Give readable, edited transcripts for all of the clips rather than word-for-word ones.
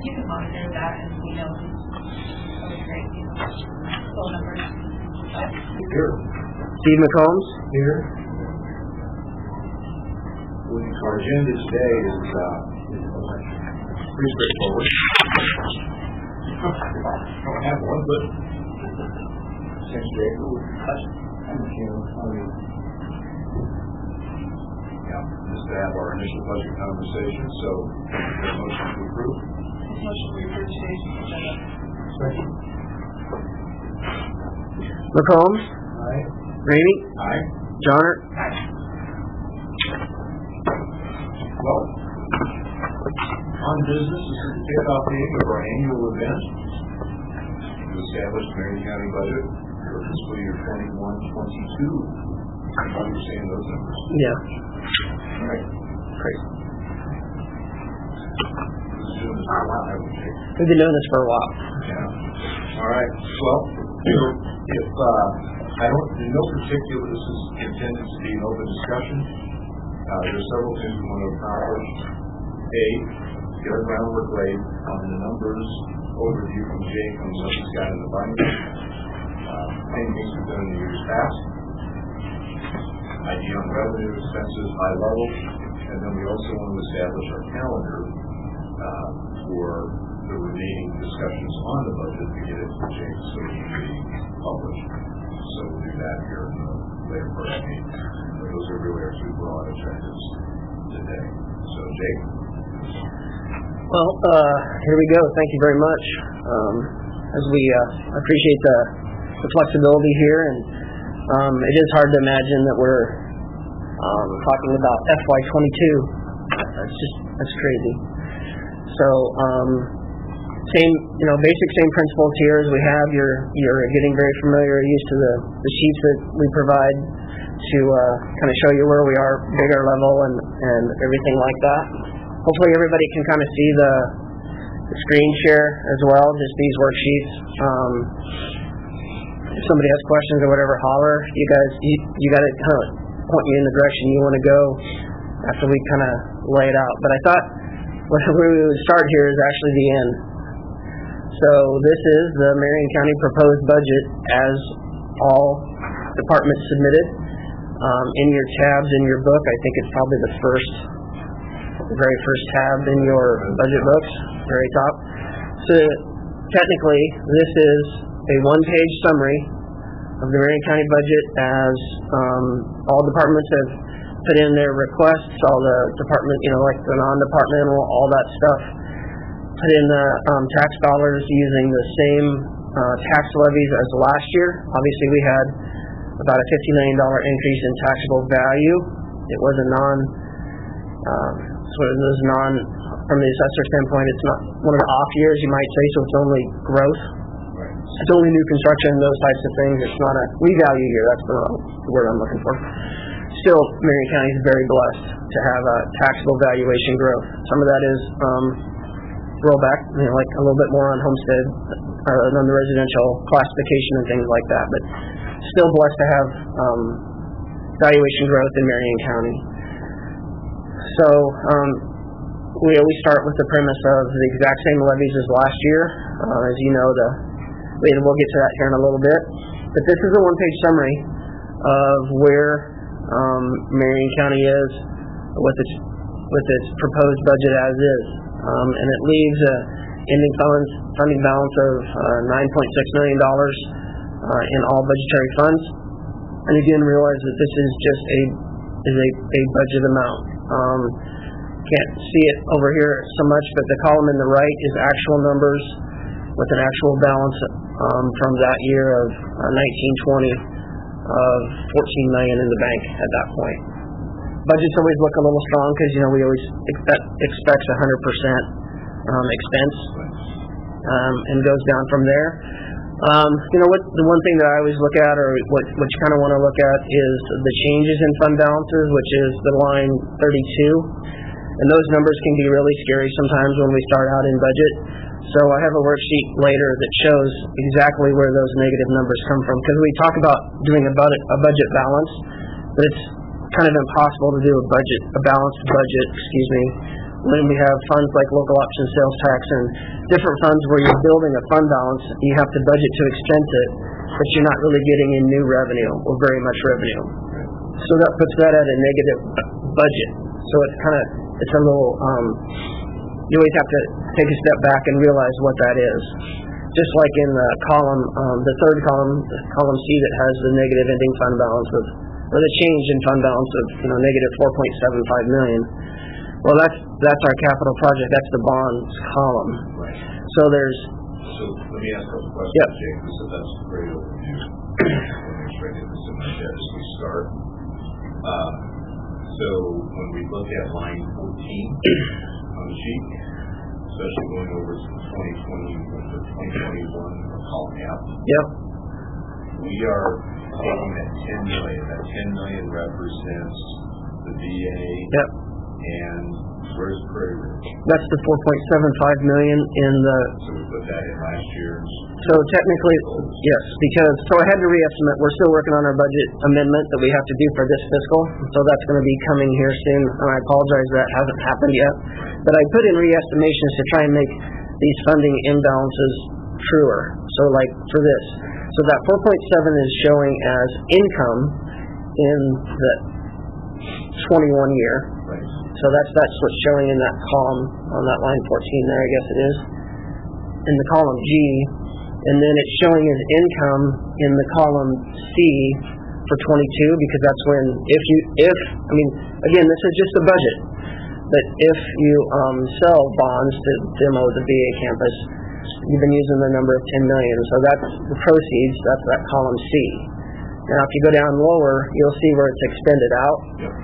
you can monitor that, and we know who's great, phone numbers. Here. Steve McCombs. Here. Our agenda today is pretty straightforward. I don't have one, but seems straightforward. Yeah, just to have our initial budget conversation. So, the motion to approve. Motion to approve today's agenda. Second. McCombs. Aye. Ramey. Aye. Johnner. Aye. Well, on business is to kick off the our annual event to establish the Marion County budget for fiscal year 21-22. I'm understanding those numbers. Yeah. All right. Great. We've been doing this for a while. Yeah. All right. Well, if I don't, in no particular, this is intended to be an open discussion. There are several things we want to accomplish. A, get our groundwork laid on the numbers overview from Jay from what he's got in the binder. Same things we've done in the years past. Idea on revenue, expenses, high level. And then we also want to establish our calendar for the remaining discussions on the budget to get it to Jay so it can be published. So we'll do that here in the later part of the meeting. Those are really our two broad objectives today. So, Jake? Well, here we go. Thank you very much. As we appreciate the flexibility here, and it is hard to imagine that we're talking about FY22. That's crazy. So, basic same principles here as we have. You're getting very familiar, used to the sheets that we provide to kind of show you where we are, bigger level and everything like that. Hopefully everybody can kind of see the screen share as well, just these worksheets. If somebody has questions or whatever, holler. You got to kind of point you in the direction you want to go after we kind of lay it out. But I thought where we would start here is actually the end. So this is the Marion County proposed budget as all departments submitted. In your tabs in your book, I think it's probably the very first tab in your budget books, very top. So technically, this is a one-page summary of the Marion County budget as all departments have put in their requests, all the department, like the non-departmental, all that stuff, put in the tax dollars using the same tax levies as last year. Obviously, we had about a $50 million increase in taxable value. It was from the assessor standpoint, it's not one of the off years, you might say, so it's only growth. Right. It's only new construction, those types of things. It's not a revalue year, that's the word I'm looking for. Still, Marion County is very blessed to have a taxable valuation growth. Some of that is rollback, like a little bit more on homestead, on the residential classification and things like that, but still blessed to have valuation growth in Marion County. So we always start with the premise of the exact same levies as last year. As you know, we'll get to that here in a little bit. But this is a one-page summary of where Marion County is with its proposed budget as is. And it leaves an ending funding balance of $9.6 million in all budgetary funds. And again, realize that this is just a budget amount. Can't see it over here so much, but the column in the right is actual numbers with an actual balance from that year of 1920 of $14 million in the bank at that point. Budgets always look a little strong because we always expect 100% expense and goes down from there. The one thing that I always look at, or what you kind of want to look at, is the changes in fund balances, which is the line 32. And those numbers can be really scary sometimes when we start out in budget. So I have a worksheet later that shows exactly where those negative numbers come from. Because we talk about doing a budget balance, but it's kind of impossible to do a balanced budget, when we have funds like local option sales tax and different funds where you're building a fund balance, you have to budget to expense it, but you're not really getting in new revenue or very much revenue. So that puts that at a negative budget. So it's a little, you always have to take a step back and realize what that is. Just like in the column, the third column, column C that has the negative ending fund balance or the change in fund balance of, negative 4.75 million. Well, that's our capital project. That's the bonds column. Right. So there's. So let me ask a couple questions, Yep. Jake. So that's a great overview. Let me try to get this in my head as we start. So when we look at line 14 on the sheet, especially going over to 2021 column F. Yep. We are taking that 10 million. That 10 million represents the VA. Yep. And where's Prairie Ridge? That's the 4.75 million in the. So we put that in last year's. So technically, yes, because I had to re-estimate. We're still working on our budget amendment that we have to do for this fiscal. So that's going to be coming here soon. And I apologize that hasn't happened yet. But I put in re-estimations to try and make these funding imbalances truer. So like for this. So that 4.7 is showing as income in the 21 year. Right. So that's what's showing in that column on that line 14 there, I guess it is. In the column G, and then it's showing as income in the column C for 22, because that's when again, this is just a budget, but if you sell bonds to demo the VA campus, you've been using the number of 10 million, so that's the proceeds, that's that column C. Now if you go down lower, you'll see where it's expended out. Yep.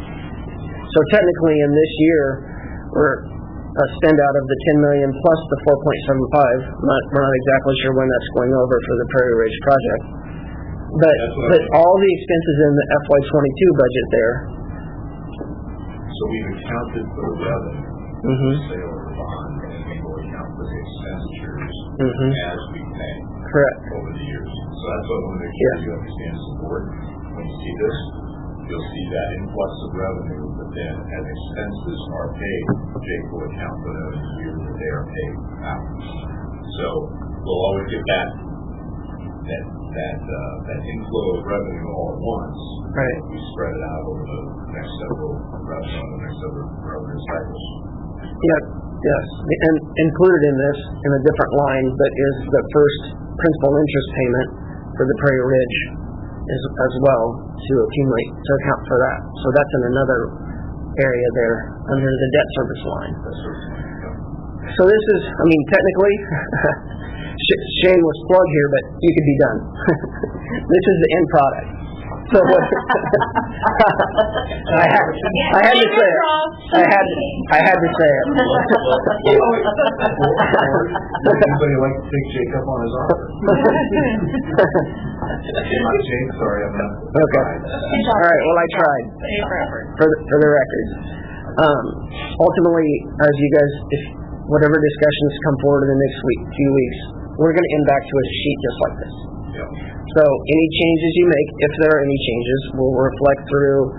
So technically in this year, we're a spend out of the 10 million plus the 4.75. We're not exactly sure when that's going over for the Prairie Ridge project. But all the expenses in the FY22 budget there. So we've accounted for the revenue, the sale of the bond, and we will account for the expenditures as we pay. Correct. Over the years. So that's what I want to make sure you understand as a board. When you see this, you'll see that influx of revenue, but then as expenses are paid, Jake will account for those years that they are paid out. So we'll always get that inflow of revenue all at once. Right. We spread it out over the next several revenue cycles. Yep. Yes. And included in this, in a different line, but is the first principal interest payment for the Prairie Ridge as well to account for that. So that's in another area there under the debt service line. So this is, technically, shameless plug here, but you could be done. This is the end product. So what? I had to say it. I had to say it. Anybody like to take Jake up on his offer? Not Jake, sorry, I'm not. Okay. All right. Well, I tried. For the record. Ultimately, as you guys, if whatever discussions come forward in the next few weeks, we're going to end back to a sheet just like this. Yep. So any changes you make, if there are any changes, will reflect through.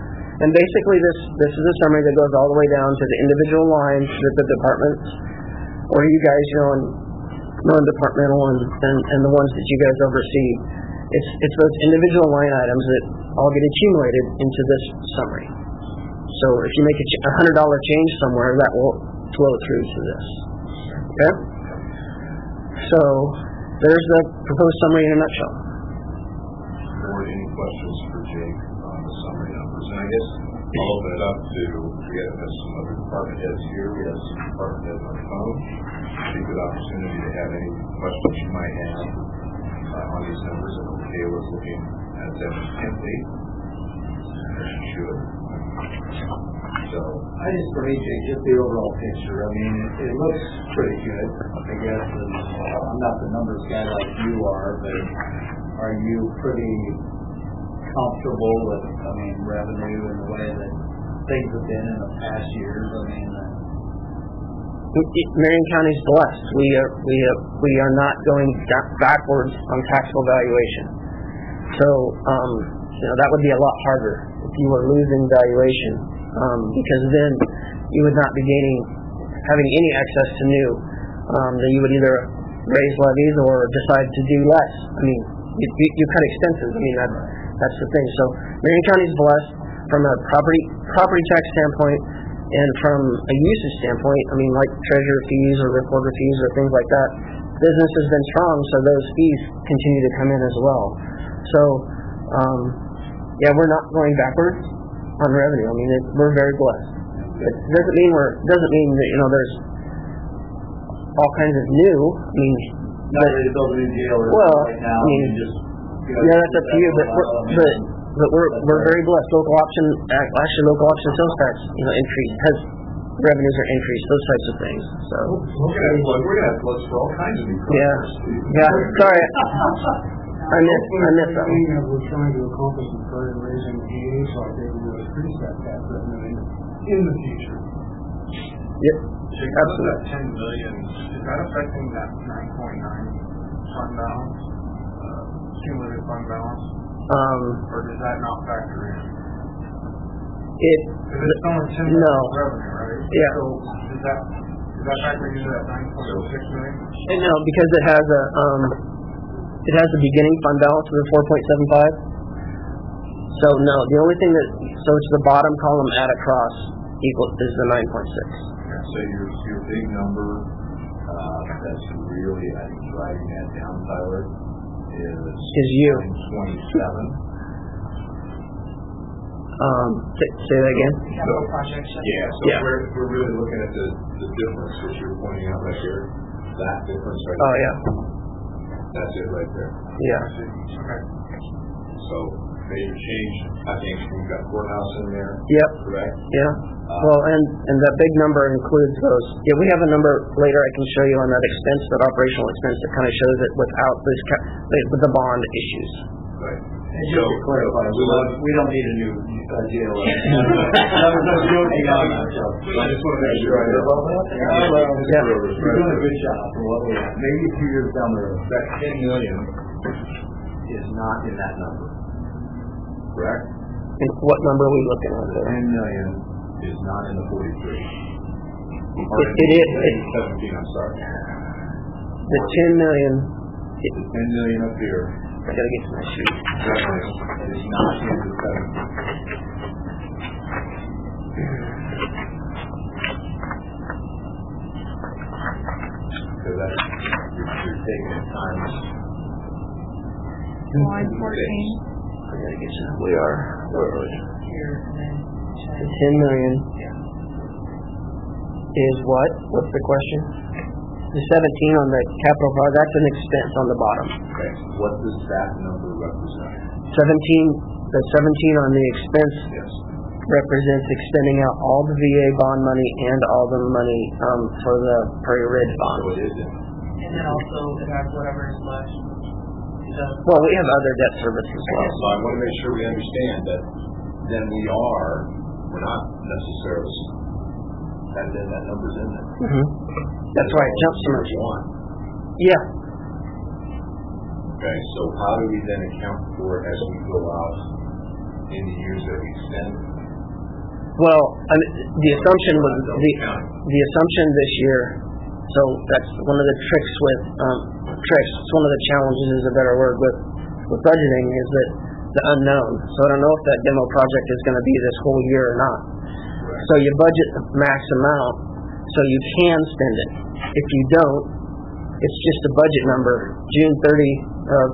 And basically, this is a summary that goes all the way down to the individual lines that the departments, or you guys, non-departmental and the ones that you guys oversee. It's those individual line items that all get accumulated into this summary. So if you make a $100 change somewhere, that will flow through to this. Okay? So there's the proposed summary in a nutshell. Board, any questions for Jake on the summary numbers? And I guess I'll open it up to, we have some other department heads here, we have some department heads on the phone. It's a good opportunity to have any questions you might have on these numbers. I know Kayla is looking at them intently, as she should. So I just believe just the overall picture. It looks pretty good, I guess. I'm not the numbers guy like you are, but are you pretty comfortable with, revenue and the way that things have been in the past years? Marion County is blessed. We are not going backwards on taxable valuation. So that would be a lot harder if you were losing valuation, because then you would not be gaining having any access to new, then you would either raise levies or decide to do less. I mean, you cut expenses. I mean, that's the thing. So Marion County is blessed from a property tax standpoint, and from a usage standpoint. I mean, like treasurer fees or recorder fees or things like that. Business has been strong, so those fees continue to come in as well. So, we're not going backwards on revenue. I mean, we're very blessed. It doesn't mean that there's all kinds of new. I mean, not ready to build a new jail right now. I mean, that's up to you. But we're very blessed. Local option sales tax increase revenues are increased. Those types of things. So we're gonna have floods for all kinds of new programs. Yeah. Sorry. I missed that one. We're trying to accomplish is started raising the VA, so I think we will increase that tax revenue in the future. Yep. Absolutely. That $10 million, is that affecting that 9.9 fund balance, cumulative fund balance, or does that not factor in? Because it's only $10 million revenue, right? Yeah. So is that factoring into that 9.06 million? No, because it has a beginning fund balance of 4.75. So no, the only thing it's the bottom column add across is the 9.6. So your big number that's really, I think, driving that down, Tyler, is you. 27. Say that again. Capital projects. We're really looking at the difference that you're pointing out right here. That difference right there. Oh yeah. That's it right there. Yeah. Okay. So major change. I think we've got courthouse in there. Yep. Correct. Yeah. Well, and that big number includes those. Yeah, we have a number later I can show you on that expense, that operational expense that kind of shows it without with the bond issues. Right. And just to clarify, we don't need a new jail. That was no joking on that. I just want to make sure I know about that. You're doing a good job for what we have. Maybe a few years down the road. That $10 million is not in that number. Correct? And what number are we looking at there? $10 million is not in the 43. It is. 17, I'm sorry. The $10 million. The $10 million up here. I gotta get to my sheet. It is not in the 17. Because that's, you're taking it times. Line 14. I gotta get to we are. Where are we? Here, and then The 10 million is what? What's the question? The 17 on the capital project, that's an expense on the bottom. Okay. What does that number represent? 17, the 17 on the expense represents extending out all the VA bond money and all the money for the Prairie Ridge bond. So it isn't. and then also it has whatever is left. Well, we have other debt service as well. So I want to make sure we understand that then we're not necessarily, that number's in there. Mm-hmm. That's why it jumps so much. Yeah. Okay, so how do we then account for it as we go out in the years that we extend? Well, the assumption was the assumption this year. So that's one of the tricks with It's one of the challenges, is a better word, with budgeting, is that the unknown. So I don't know if that demo project is going to be this whole year or not. So you budget the max amount so you can spend it. If you don't, it's just a budget number. June 30 of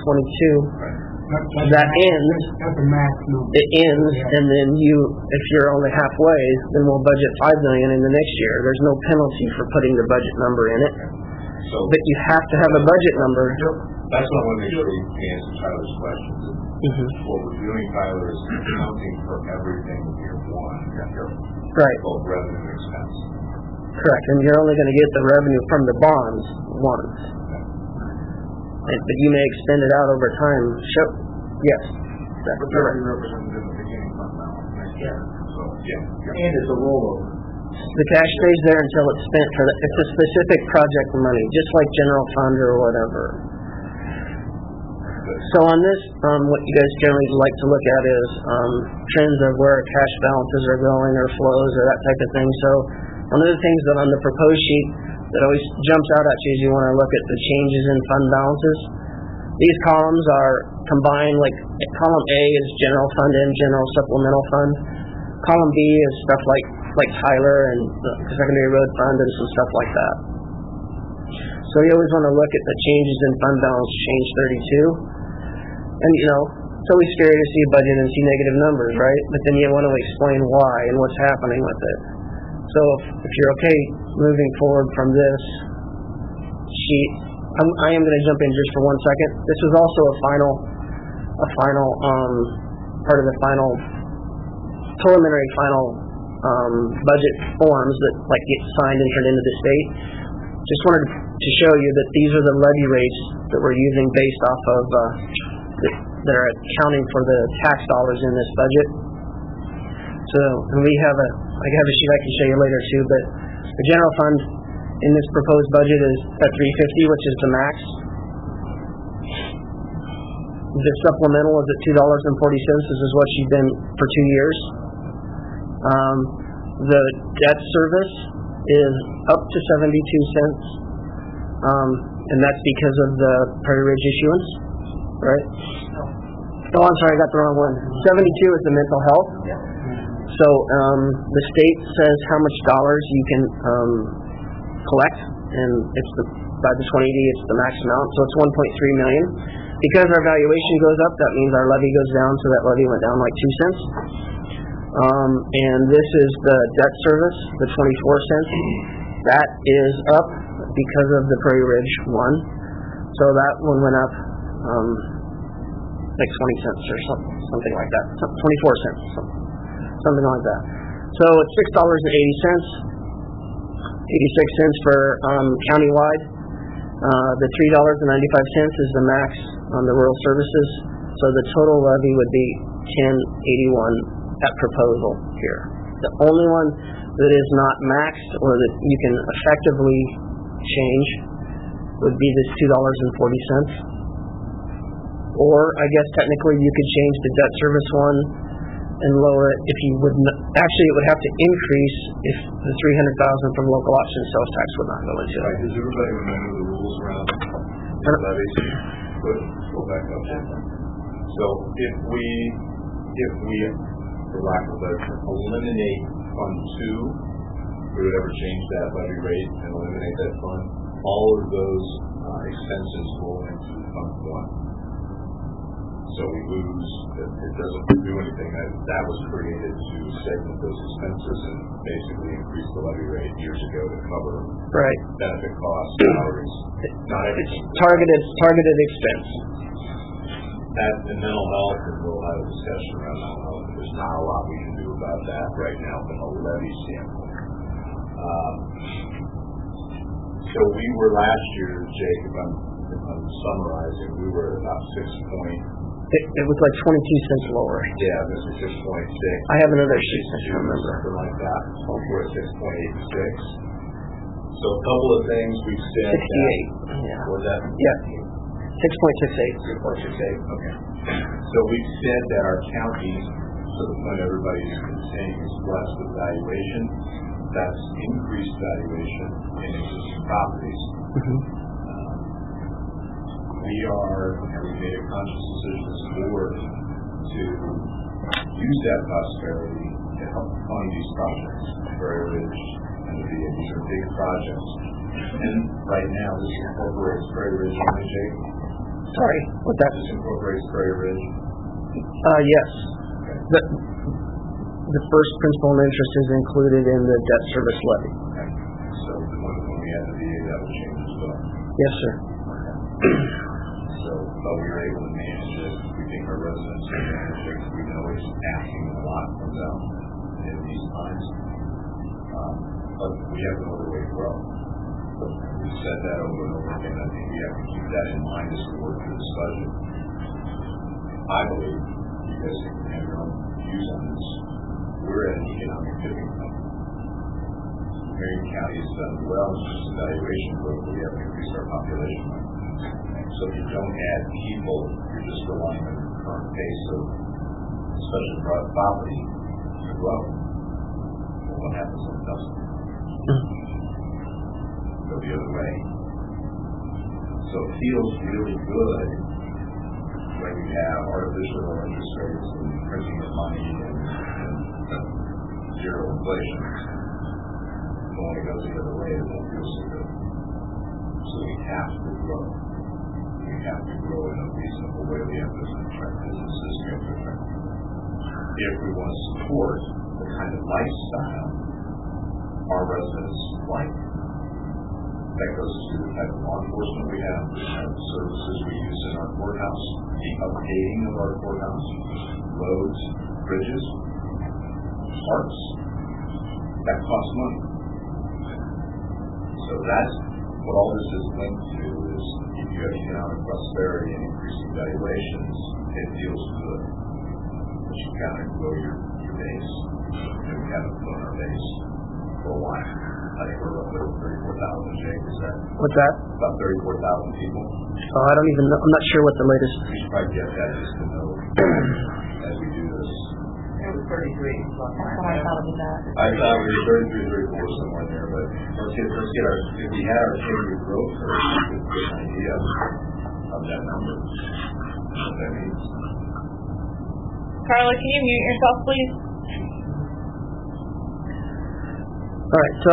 22, that ends. That's a max number. It ends, and then if you're only halfway, then we'll budget $5 million in the next year. There's no penalty for putting the budget number in it. So, but you have to have a budget number. That's what I want to make sure we answer Tyler's questions. Mm-hmm. What we're doing, Tyler, is accounting for everything in year one. Right. Both revenue and expense. Correct. And you're only going to get the revenue from the bonds once. But you may extend it out over time. Yes. But that represented in the beginning fund balance next year. So, And it's a rollover. The cash stays there until it's spent for it's a specific project money, just like general fund or whatever. So on this, what you guys generally like to look at is trends of where cash balances are going or flows or that type of thing. So One of the things that on the proposed sheet that always jumps out at you is you want to look at the changes in fund balances. These columns are combined, like column A is general fund and general supplemental fund. Column B is stuff like Tyler and the secondary road fund and some stuff like that. So you always want to look at the changes in fund balance change 32. And it's always scary to see a budget and see negative numbers, right? But then you want to explain why and what's happening with it. So if you're okay moving forward from this sheet, I am going to jump in just for 1 second. This was also a final part of the preliminary final budget forms that get signed and turned into the state. Just wanted to show you that these are the levy rates that we're using based off of that are accounting for the tax dollars in this budget. So, and I have a sheet I can show you later too, but the general fund in this proposed budget is at $3.50, which is the max. The supplemental is at $2.40. This is what you've been for 2 years. The debt service is up to 72 cents, and that's because of the Prairie Ridge issuance, right? Oh, I'm sorry, I got the wrong one. 72 is the mental health. So the state says how much dollars you can collect, and it's by the 2080, it's the max amount, so it's $1.3 million. Because our valuation goes up, that means our levy goes down, so that levy went down like 2 cents. And this is the debt service, the 24 cents. That is up because of the Prairie Ridge one. So that one went up like 20 cents or something like that. 24 cents, something like that. So it's $6.80, 86 cents for countywide. The $3.95 is the max on the rural services. So the total levy would be $10.81 at proposal here. The only one that is not maxed or that you can effectively change would be this $2.40. Or I guess technically you could change the debt service one and lower it if you would actually it would have to increase if the $300,000 from local option sales tax would not go into it. Right. Does everybody remember the rules around levies? Good. Go back up. So if we for lack of a better term, eliminate Fund 2, we would ever change that levy rate and eliminate that fund, all of those expenses roll into Fund 1. So we lose, it doesn't do anything. That was created to segment those expenses and basically increase the levy rate years ago to cover benefit costs, salaries, not everything. It's targeted expense. That and mental health, and we'll have a discussion around mental health. There's not a lot we can do about that right now from a levy standpoint. So we were last year, Jake, if I'm summarizing, we were about 6 point. It was like 22 cents lower. Yeah, this is 6.6. I have another sheet, I can remember. Something like that. We're at 6.86. So a couple of things we've said. 68. Yeah. Was that? Yeah. 6.68. 6.68. Okay. So we've said that our counties, to the point everybody's been saying, is blessed with valuation. That's increased valuation in existing properties. We made a conscious decision as a board to use that prosperity to help fund these projects, Prairie Ridge and the VA. These are big projects. And right now, this incorporates Prairie Ridge only, Jake? Sorry, what's that? This incorporates Prairie Ridge? Yes. Okay. The first principal and interest is included in the debt service levy. Okay. So when we add the VA, that will change as well? Yes, sir. But we were able to manage it. We think our residents can manage it. We know it's asking a lot from them in these times. But we have another way to grow. We've said that over and over again. I think we have to keep that in mind as we work through this budget. I believe you guys can have your own views on this. We're at an economic tipping point. Marion County has done well in terms of valuation growth, but we have to increase our population. So if you don't add people, you're just relying on the current pace of special private property to grow. Well, what happens when it doesn't? go the other way. So it feels really good when you have artificial interest rates and printing of money and zero inflation. But when it goes the other way, it won't feel so good. So we have to grow. We have to grow in a reasonable way. We have to attract businesses. We have to attract people. If we want to support the kind of lifestyle our residents like, that goes to the type of law enforcement we have, the kind of services we use in our courthouse, the updating of our courthouse, roads, bridges, parks. That costs money. So that's what all this is linked to, is if you have economic prosperity and increasing valuations, it feels good. But you gotta grow your base. And we haven't grown our base for a while. I think we're roughly 34,000, Jake, is that? What's that? About 34,000 people. Oh, I don't even know. I'm not sure what the latest. We should probably get that just to know as we do this. It was 33. That's what I thought it was at. I thought we were 33, 34, somewhere there, but let's get our, if we had our 10-year growth rate, we could get an idea of that number. What that means. Carla, can you mute yourself, please? All right. So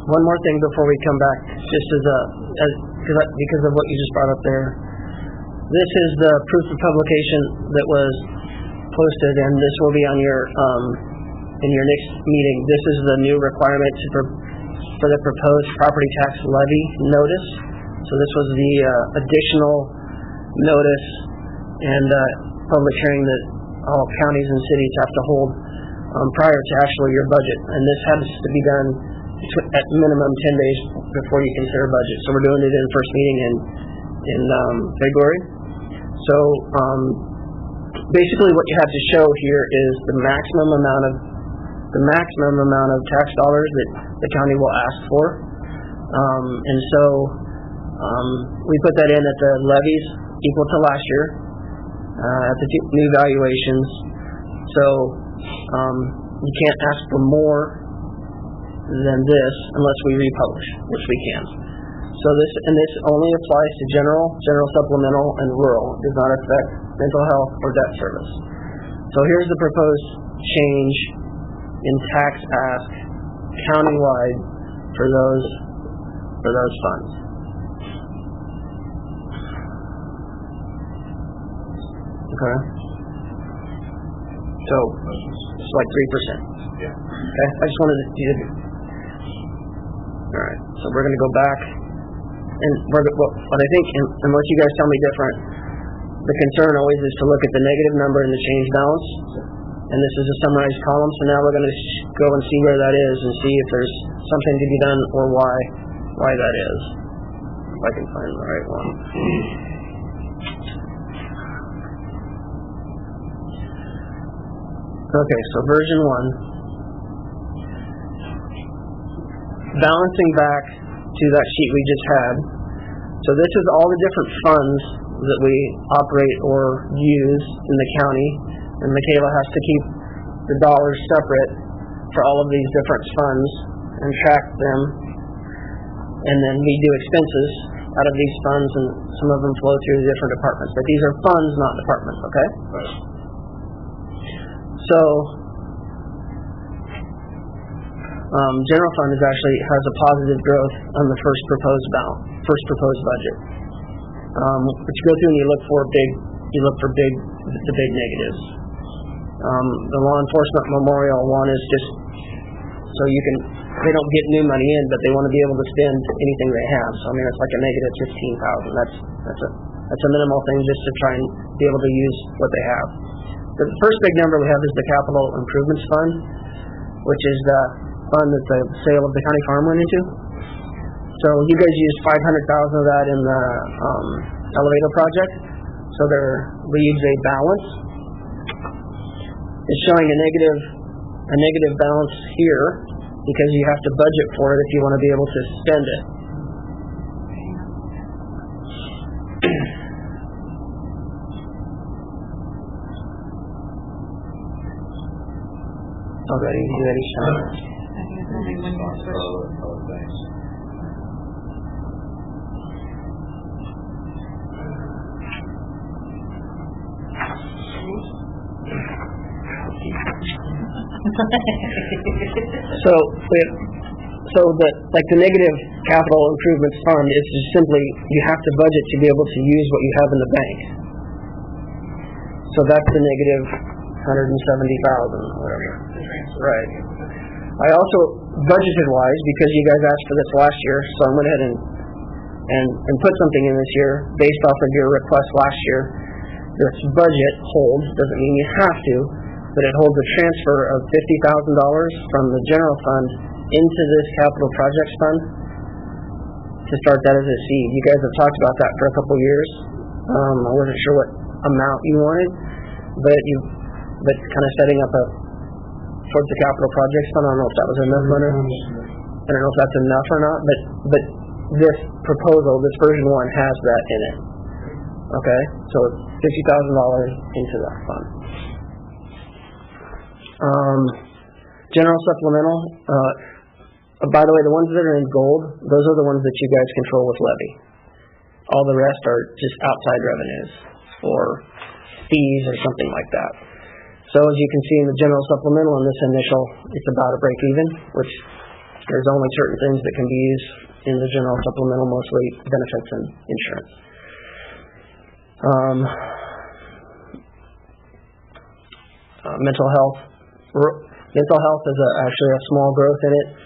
one more thing before we come back, just because of what you just brought up there. This is the proof of publication that was posted, and this will be on your in your next meeting. This is the new requirement for the proposed property tax levy notice. So this was the additional notice and public hearing that all counties and cities have to hold prior to actually your budget. And this has to be done at minimum 10 days before you consider budget. So we're doing it in first meeting in February. So basically what you have to show here is the maximum amount of tax dollars that the county will ask for. And so we put that in at the levies equal to last year, at the new valuations. So you can't ask for more than this unless we republish, which we can. So this only applies to general supplemental, and rural. It does not affect mental health or debt service. So here's the proposed change in tax ask countywide for those funds. Okay. So it's like 3%. Yeah. Okay. I just wanted you to. All right. So we're going to go back, and what I think, unless you guys tell me different, the concern always is to look at the negative number in the change balance. And this is a summarized column, so now we're going to go and see where that is and see if there's something to be done or why that is. If I can find the right one. Okay, so version 1. Balancing back to that sheet we just had. So this is all the different funds that we operate or use in the county. And Michaela has to keep the dollars separate for all of these different funds and track them. And then we do expenses out of these funds, and some of them flow through the different departments. But these are funds, not departments, okay? Right. So, general fund has a positive growth on the first proposed budget. But you go through and you look for the big negatives. The law enforcement memorial one is just so they don't get new money in, but they want to be able to spend anything they have. So I mean, it's like a negative 15,000. That's a minimal thing just to try and be able to use what they have. The first big number we have is the capital improvements fund, which is the fund that the sale of the county farm went into. So you guys used 500,000 of that in the elevator project. So there leaves a balance. It's showing a negative balance here because you have to budget for it if you want to be able to spend it. Already, I think it's only Windows things. The negative capital improvements fund is just simply you have to budget to be able to use what you have in the bank. So that's the negative 170,000, whatever. Right. I also budgeted wise because you guys asked for this last year, so I went ahead and put something in this year based off of your request last year. This budget holds, doesn't mean you have to, but it holds a transfer of $50,000 from the general fund into this capital projects fund to start that as a seed. You guys have talked about that for a couple years. I wasn't sure what amount you wanted, but kind of setting up towards the capital projects fund. I don't know if that was enough money. I don't know if that's enough or not, but this proposal, this version 1 has that in it. Okay, so it's $50,000 into that fund. General supplemental. By the way, the ones that are in gold, those are the ones that you guys control with levy. All the rest are just outside revenues or fees or something like that. So as you can see in the general supplemental in this initial, it's about a break even, which there's only certain things that can be used in the general supplemental, mostly benefits and insurance. Mental health. Mental health is actually a small growth in it.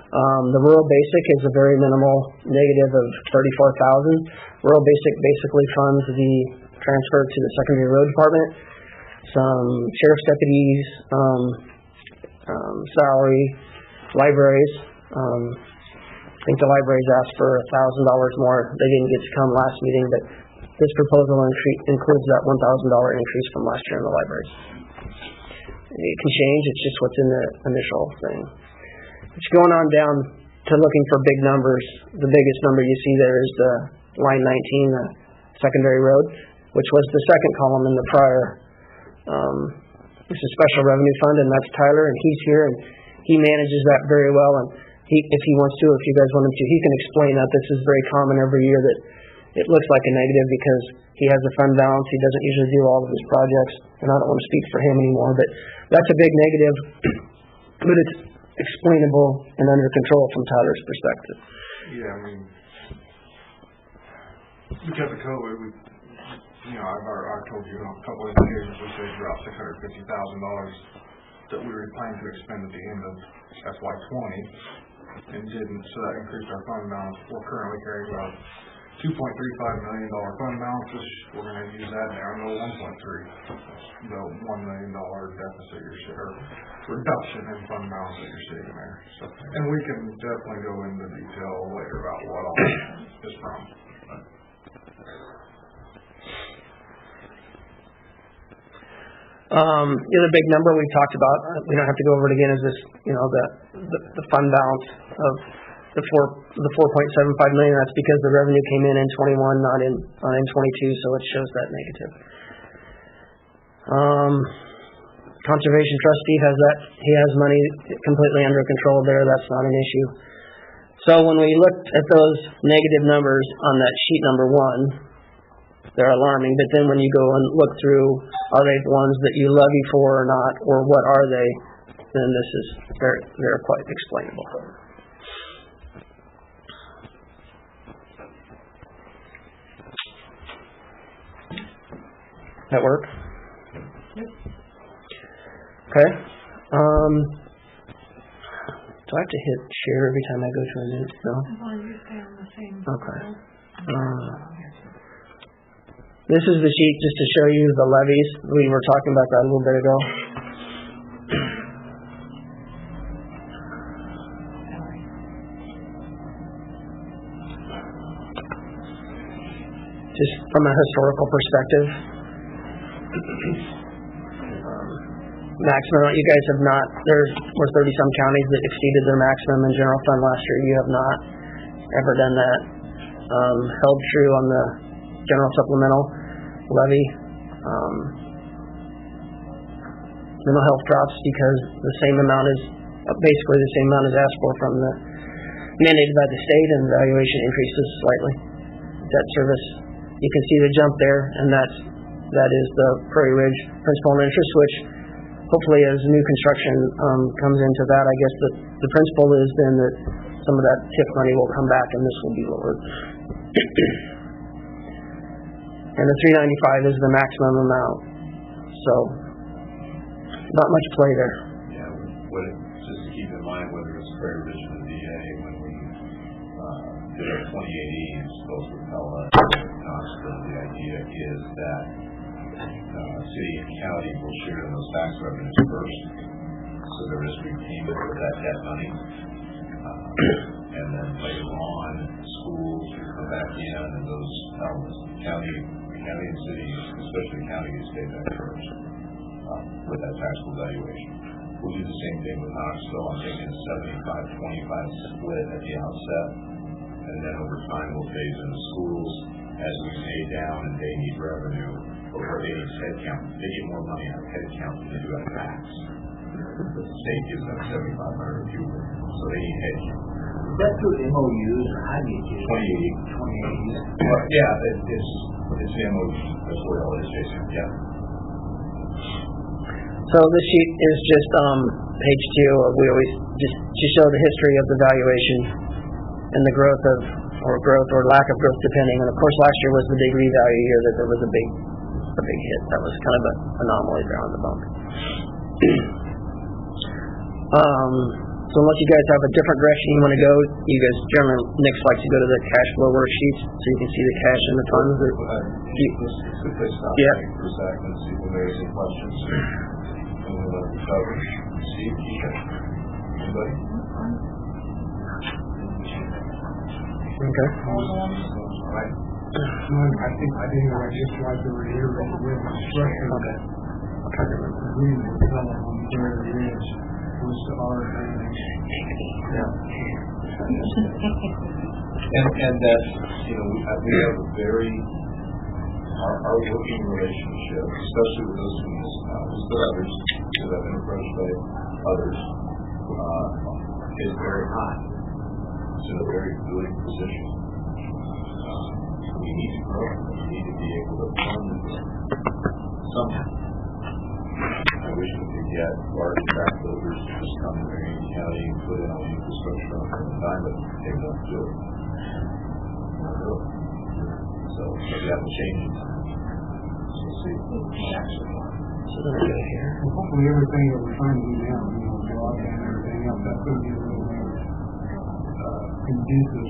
The rural basic is a very minimal negative of $34,000. Rural basic basically funds the transfer to the secondary road department, some sheriff's deputies, salary, libraries. I think the libraries asked for $1,000 more. They didn't get to come last meeting, but this proposal includes that $1,000 increase from last year in the libraries. It can change. It's just what's in the initial thing. It's going on down to looking for big numbers. The biggest number you see there is the line 19, the secondary road, which was the second column in the prior. It's a special revenue fund, and that's Tyler, and he's here, and he manages that very well. And if he wants to, if you guys want him to, he can explain that. This is very common every year that it looks like a negative because he has a fund balance. He doesn't usually do all of his projects, and I don't want to speak for him anymore, but that's a big negative, but it's explainable and under control from Tyler's perspective. Yeah, I mean, because of COVID, I've told you on a couple of occasions we saved about $650,000 that we were planning to expend at the end of FY20 and didn't, so that increased our fund balance. We're currently carrying about $2.35 million fund balance, which we're going to use that down to 1.3. The $1 million deficit reduction in fund balance that you're seeing there. So, and we can definitely go into detail later about what all is from. The other big number we talked about, we don't have to go over it again, is this, the fund balance of the 4.75 million. That's because the revenue came in 21, not in 22, so it shows that negative. Conservation trustee he has money completely under control there. That's not an issue. So when we looked at those negative numbers on that sheet number 1, they're alarming, but then when you go and look through, are they ones that you levy for or not, or what are they, then they're quite explainable. That work? Yep. Okay. Do I have to hit share every time I go to a new? No? You stay on the same. Okay. This is the sheet just to show you the levies. We were talking about that a little bit ago. Just from a historical perspective. Maximum, you guys have not, there were 30-some counties that exceeded their maximum in general fund last year. You have not ever done that. Held true on the general supplemental levy. Mental health drops because the same amount is basically the same amount as asked for from the mandated by the state, and the valuation increases slightly. Debt service, you can see the jump there, and that is the Prairie Ridge principal and interest, which hopefully as new construction comes into that, I guess the principle is then that some of that TIF money will come back and this will be lowered. And the $395 is the maximum amount, so not much play there. Yeah, just to keep in mind whether it's Prairie Ridge or the VA, when we did our 2080s, both with Pella and Knoxville, the idea is that city and county will share in those tax revenues first, so there is repayment of that debt money, and then later on, schools will come back in, and those county and city, especially county, will stay back first with that taxable valuation. We'll do the same thing with Knoxville. I'm thinking a 75-25 split at the outset, and then over time we'll phase in the schools as we pay down and they need revenue, or they need headcount. They get more money out of headcount than they do out of tax. The state gives them $7,500 a year, so they need headcount. Is that through MOUs or how do you do it? 2080. Well, yeah, it's the MOU. That's what all it is, Jason. Yeah. So this sheet is just page 2. We always just to show the history of the valuation and the growth or lack of growth depending. And of course last year was the big revalue year that there was a big hit. That was kind of an anomaly there on the bump. So unless you guys have a different direction you want to go, you guys generally Nick's likes to go to the cash flow worksheets so you can see the cash and the funds. Let's stop for a second and see if there's any questions. And we'll let you cover. See if you can. Anybody? Okay. All right. I think I just like to reiterate with instruction. Okay. I'll try to remember. Agreement with Pella on Prairie Ridge was to our advantage. Yeah. And that, we have a very, our working relationship, especially with those municipalities, but others, because I've been approached by others, is very high. It's in a very good position. We need to grow. We need to be able to fund the growth somehow. I wish we could get large track builders to just come to Marion County and put in all the infrastructure on the time, but they won't do it. Not really. So maybe that will change in time. So we'll see. So then I go here. Hopefully everything that we're trying to do now, broadband and everything else, that's going to be a little more conducive.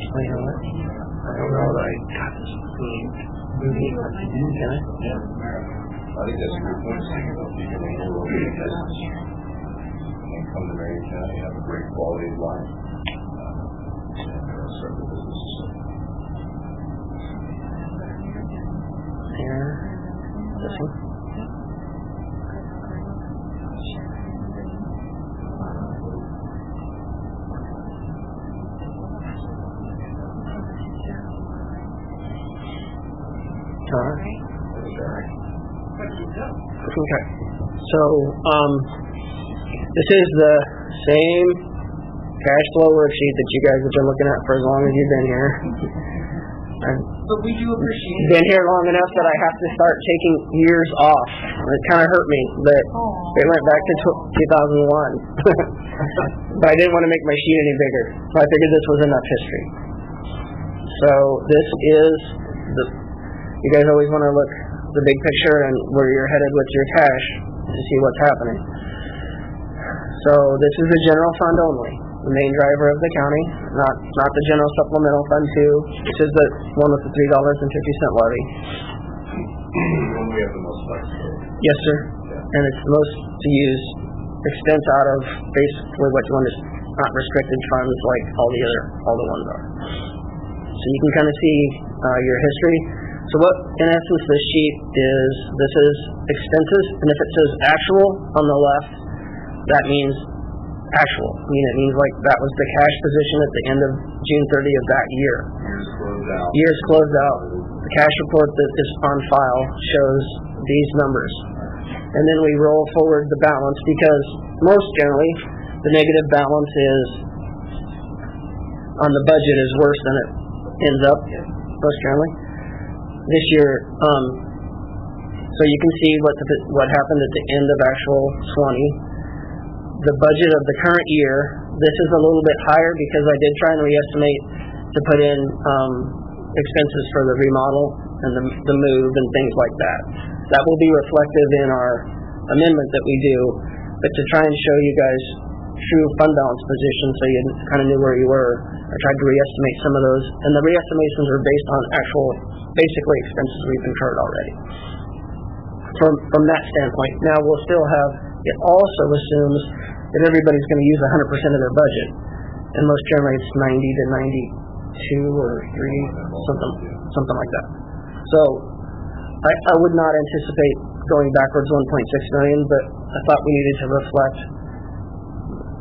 I don't know that I got this. Can I? Yeah. I think that's a good point, thinking about people in rural areas and come to Marion County, have a great quality of life, and start the businesses. Here. This one. All right. Okay. So, this is the same cash flow worksheet that you guys have been looking at for as long as you've been here. But we do appreciate it. Been here long enough that I have to start taking years off. It kind of hurt me that it went back to 2001. But I didn't want to make my sheet any bigger. So I figured this was enough history. So this is you guys always want to look the big picture and where you're headed with your cash to see what's happening. So this is the general fund only, the main driver of the county, not the general supplemental fund too. This is the one with the $3.50 levy. When we have the most flexibility. Yes, sir. Yeah. And it's the most to use expense out of basically what you want is not restricted funds like all the ones are. So you can kind of see your history. So what, in essence, this sheet is, this is expenses, and if it says actual on the left, that means actual. I mean, it means like that was the cash position at the end of June 30 of that year. Years closed out. The cash report that is on file shows these numbers. And then we roll forward the balance because most generally, The negative balance is on the budget is worse than it ends up most generally. This year, so you can see what happened at the end of actual 20. The budget of the current year, this is a little bit higher because I did try and reestimate to put in expenses for the remodel and the move and things like that. That will be reflective in our amendment that we do, but to try and show you guys true fund balance position so you kind of knew where you were, I tried to reestimate some of those, and the reestimations are based on actual, basically expenses we've incurred already. From that standpoint, now we'll still have, it also assumes that everybody's going to use 100% of their budget, and most generally it's 90 to 92 or 3, something like that. So I would not anticipate going backwards 1.6 million, but I thought we needed to reflect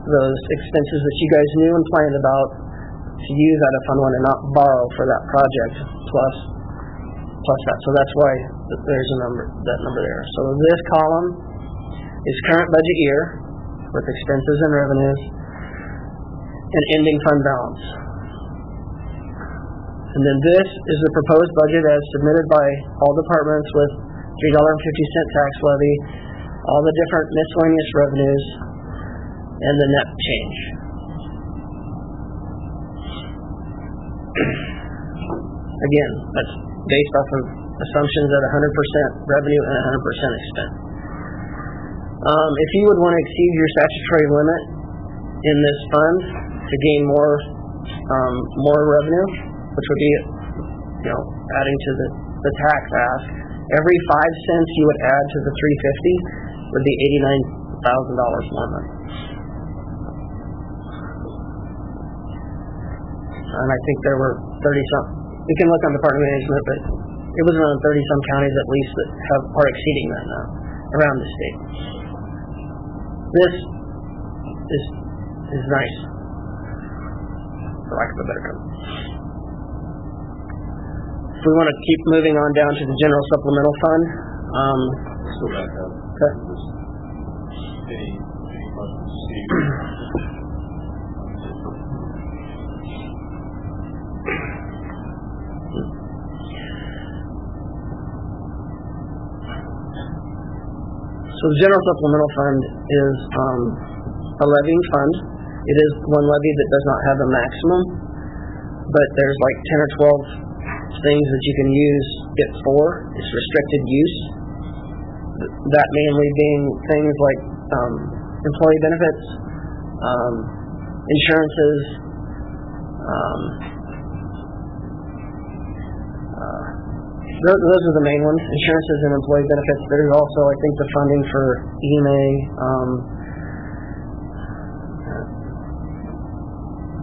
those expenses that you guys knew and planned about to use out of Fund 1 and not borrow for that project plus that. So that's why there's that number there. So this column is current budget year with expenses and revenues and ending fund balance. And then this is the proposed budget as submitted by all departments with $3.50 tax levy, all the different miscellaneous revenues, and the net change. Again, that's based off of assumptions at 100% revenue and 100% expense. If you would want to exceed your statutory limit in this fund to gain more revenue, which would be, adding to the tax ask, every 5 cents you would add to the $350 would be $89,000 more money. And I think there were 30-some. We can look on Department of Management, but it was around 30-some counties at least that are exceeding that now around the state. This is nice, for lack of a better term. If we want to keep moving on down to the General Supplemental Fund, Let's go back up. Okay. Any questions, Steve? So the General Supplemental Fund is a levying fund. It is one levy that does not have a maximum, but there's like 10 or 12 things that you can use it for. It's restricted use. That mainly being things like employee benefits, insurances, those are the main ones, insurances and employee benefits. There's also, I think, the funding for EMA,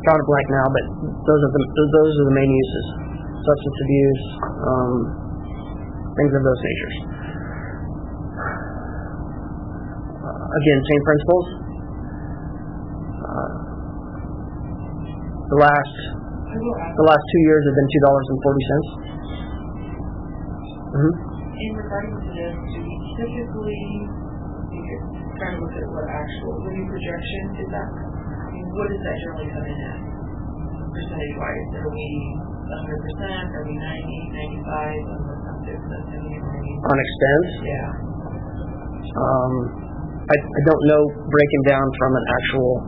drawing a blank now, but those are the main uses. Substance abuse, things of those natures. Again, same principles. The last 2 years have been $2.40. In regarding to this, do we typically, trying to look at what actual living projection is that? What does that generally come in at? Percentage-wise, are we 100%? Are we 90, 95? On expense? Yeah. I don't know breaking down from an actual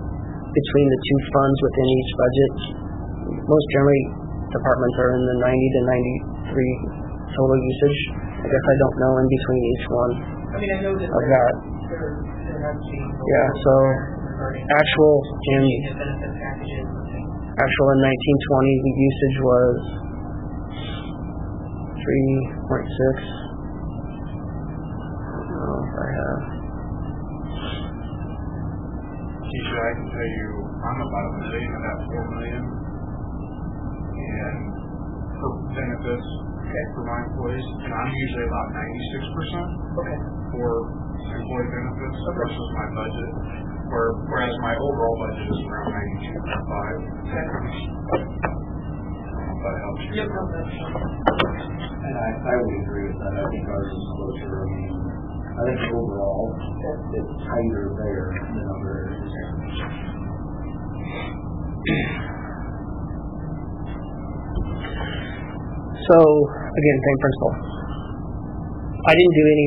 between the two funds within each budget. Most generally, departments are in the 90 to 93 total usage. I guess I don't know in between each one. I mean, I know that of that. there has been so actual in benefit packages and things. Actual in 1920, the usage was 3.6. I have. Keisha, I can tell you, I'm about $1 million of that $4 million, and for benefits for my employees, and I'm usually about 96% for employee benefits versus my budget. Whereas my overall budget is around 92.5. That helps you. And I would agree with that. I think ours is closer. I mean, I think overall, it's tighter there than other areas. So, again, same principle. I didn't do any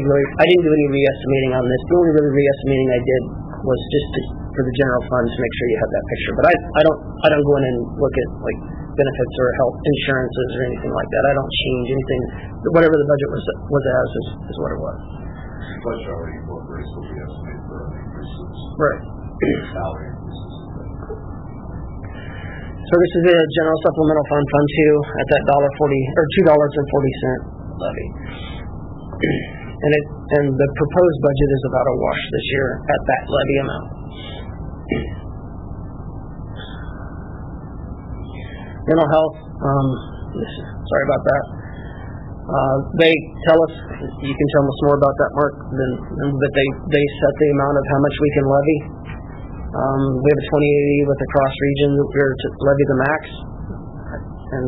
re-estimating on this. The only really re-estimating I did was just for the general fund to make sure you have that picture. But I don't go in and look at like benefits or health insurances or anything like that. I don't change anything. Whatever the budget was as is what it was. Plus, already incorporates what we estimate for our increases. Right. Salary increases. So this is a general supplemental fund, Fund 2, at that $1.40 or $2.40 levy. And the proposed budget is about a wash this year at that levy amount. Mental health, sorry about that. They tell us, you can tell us more about that, Mark, that they set the amount of how much we can levy. We have a 2080 with the cross region, we're to levy the max, and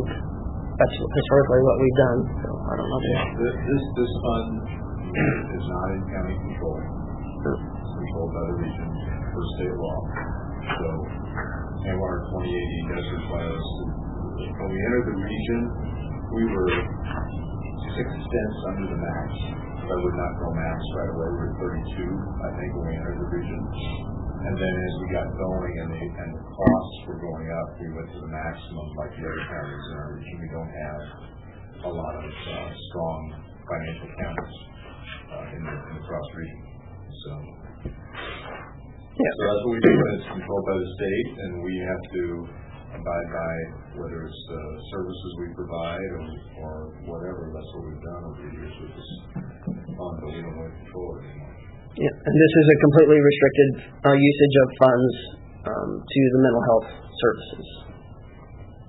that's historically what we've done. So I don't know. This fund is not in county control. It's controlled by the region for state law. So, our 2080 does require us to, when we entered the region, we were 6 cents under the max. I would not go max right away. We were 32, I think, when we entered the region. And then as we got going and the costs were going up, we went to the maximum like the other counties in our region. We don't have a lot of strong financial counties in the cross region. So that's what we do when it's controlled by the state, and we have to abide by whether it's services we provide or whatever. That's what we've done over the years with this fund, but we don't want to control it anymore. Yeah, and this is a completely restricted usage of funds to the mental health services.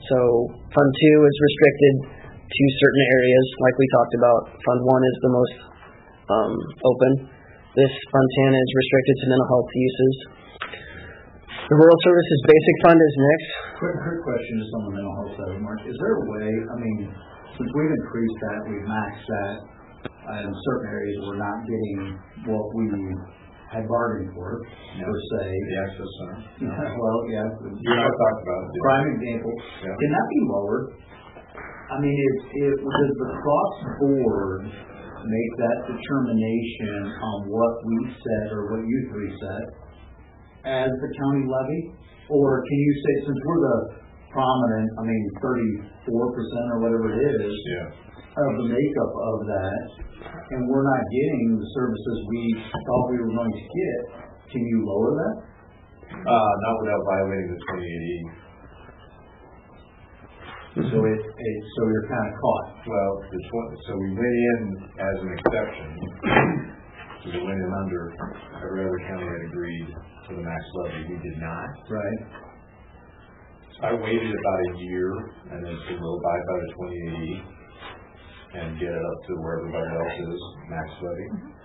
So Fund 2 is restricted to certain areas, like we talked about. Fund 1 is the most open. This Fund 10 is restricted to mental health uses. The Rural Services Basic Fund is next. Quick question just on the mental health side, Mark. Is there a way, I mean, since we've increased that, we've maxed that, in certain areas we're not getting what we had bargained for, per se. The access center. Well, yeah. You and I talked about it. Prime example. Yeah. Can that be lowered? I mean, does the cross board make that determination on what we set or what you three set as the county levy? Or can you say, since we're the prominent, 34% or whatever it is, of the makeup of that, and we're not getting the services we thought we were going to get, can you lower that? Not without violating the 2080. So so you're kind of caught. Well, so we went in as an exception. So we went in under every other county had agreed to the max levy. We did not. Right. So I waited about a year and then said we'll abide by the 2080 and get it up to where everybody else is, max levy.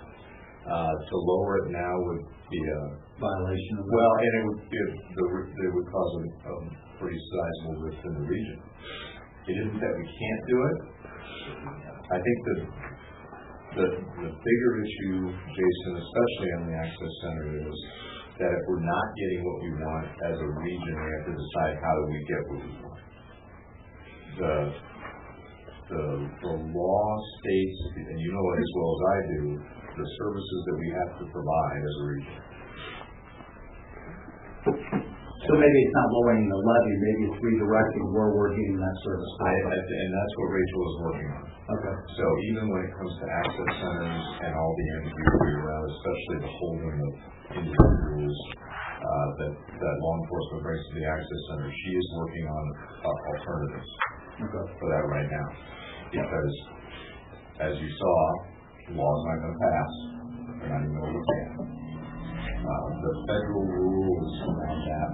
To lower it now would be a violation of well, and it would cause a pretty sizable rift in the region. It isn't that we can't do it. I think the bigger issue, Jason, especially on the access center, is that if we're not getting what we want as a region, we have to decide how do we get what we want. The law states, and you know it as well as I do, the services that we have to provide as a region. So maybe it's not lowering the levy, maybe it's redirecting where we're getting that service. And that's what Rachel is working on. Okay. So even when it comes to access centers and all the ambiguity around, especially the holding of individuals that law enforcement brings to the access center, she is working on alternatives for that right now. Because, as you saw, laws aren't going to pass. They're not even going to pass. The federal rules around that,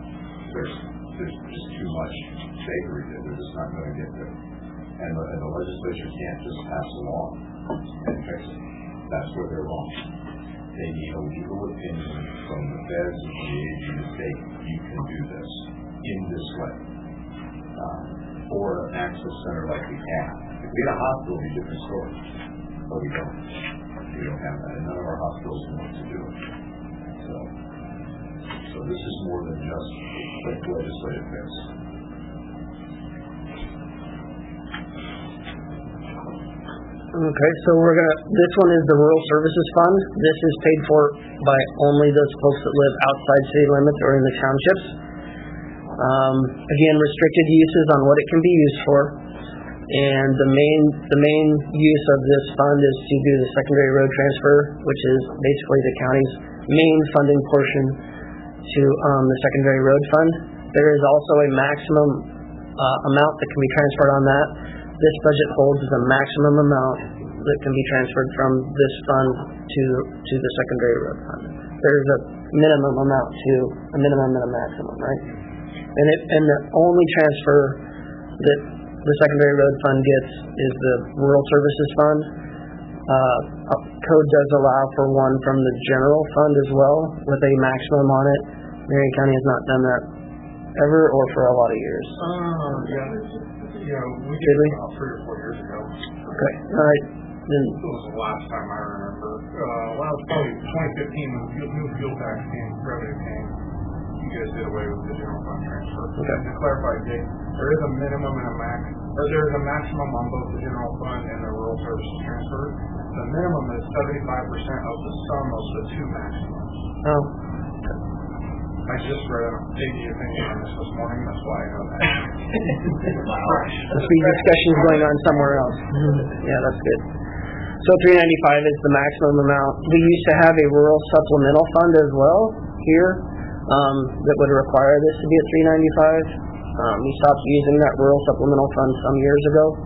there's just too much vagary that they're just not going to get there. And the legislature can't just pass a law and fix it. That's where they're wrong. They need a legal opinion from the feds and the AG to say, you can do this in this way. For an access center like we have. If we had a hospital, it'd be a different story. But we don't. We we don't have that, and none of our hospitals want to do it. So this is more than just like legislative fix. Okay, so this one is the Rural Services Fund. This is paid for by only those folks that live outside city limits or in the townships. Again, restricted uses on what it can be used for. And the main use of this fund is to do the secondary road transfer, which is basically the county's main funding portion to the secondary road fund. There is also a maximum amount that can be transferred on that. This budget holds the maximum amount that can be transferred from this fund to the secondary road fund. There's a minimum amount to a minimum and a maximum, right? And the only transfer that the secondary road fund gets is the Rural Services Fund. Code does allow for one from the general fund as well, with a maximum on it. Marion County has not done that ever or for a lot of years. Yeah, we did it about 3 or 4 years ago. Okay, all right. Then It was the last time I remember. Well, it was probably 2015 when the new fuel tax revenue came. You guys did away with the general fund transfer. Okay. To clarify, Jake, there is a minimum and a max, or there is a maximum on both the general fund and the rural services transfer. The minimum is 75% of the sum of the two maximums. oh, I just read a JD opinion on this morning, that's why I know that. must be discussions going on somewhere else. Yeah, that's good. So $395 is the maximum amount. We used to have a rural supplemental fund as well here that would require this to be at $395. We stopped using that rural supplemental fund some years ago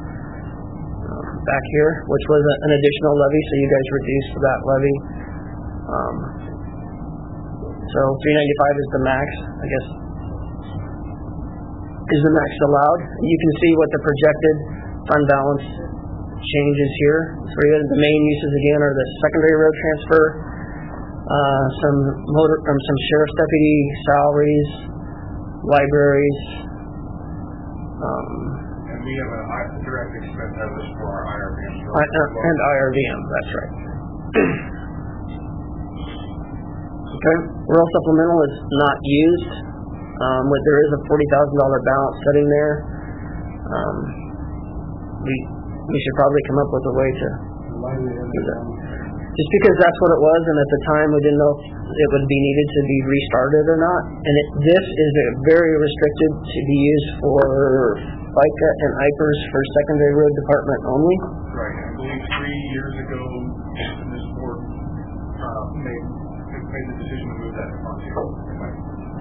back here, which was an additional levy, so you guys reduced that levy. So $395 is the max, I guess. Is the max allowed? You can see what the projected fund balance changes here. The main uses again are the secondary road transfer, some sheriff's deputy salaries, libraries. And we have a direct expense out of this for our IRBM. And IRVM, that's right. Okay, rural supplemental is not used. There is a $40,000 balance sitting there. We should probably come up with a way to do that. Just because that's what it was, and at the time we didn't know if it would be needed to be restarted or not. And this is very restricted to be used for FICA and IPERS for secondary road department only. Right, I believe 3 years ago, this board made the decision to move that to fund zero.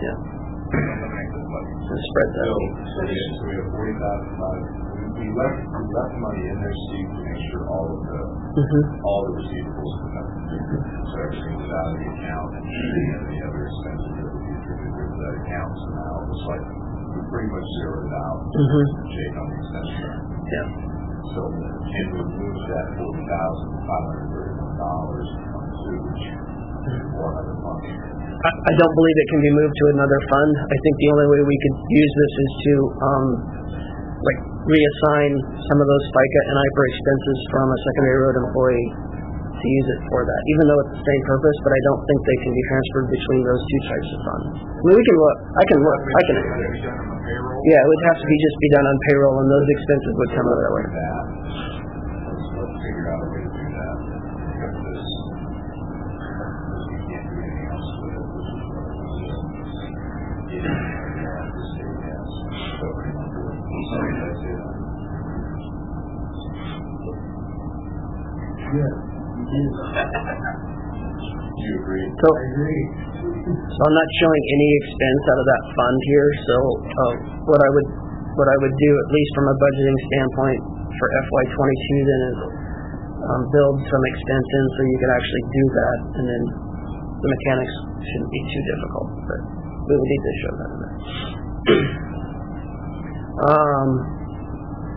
Yeah. Eliminate this budget. And spread that. So we have $40,000. We left money in there, Steve, to make sure all the receivables were covered. So everything was out of the account, and any of the other expenses that would be attributed to that account. So now it was like we pretty much zeroed it out. Jake on the expense side. Yeah. So can we move that $40,531 from sewage to one other fund? I don't believe it can be moved to another fund. I think the only way we could use this is to reassign some of those FICA and IPER expenses from a secondary road employee to use it for that, even though it's the same purpose, but I don't think they can be transferred between those two types of funds. I mean, we can look. I can look. Yeah, it would have to just be done on payroll, and those expenses would come out that way. Let's figure out a way to do that. Because we can't do anything else with it. Yes, you do. You agree? So, I agree. so I'm not showing any expense out of that fund here. So what I would do, at least from a budgeting standpoint for FY22, then is build some expense in so you could actually do that, and then the mechanics shouldn't be too difficult. But we would need to show that in there.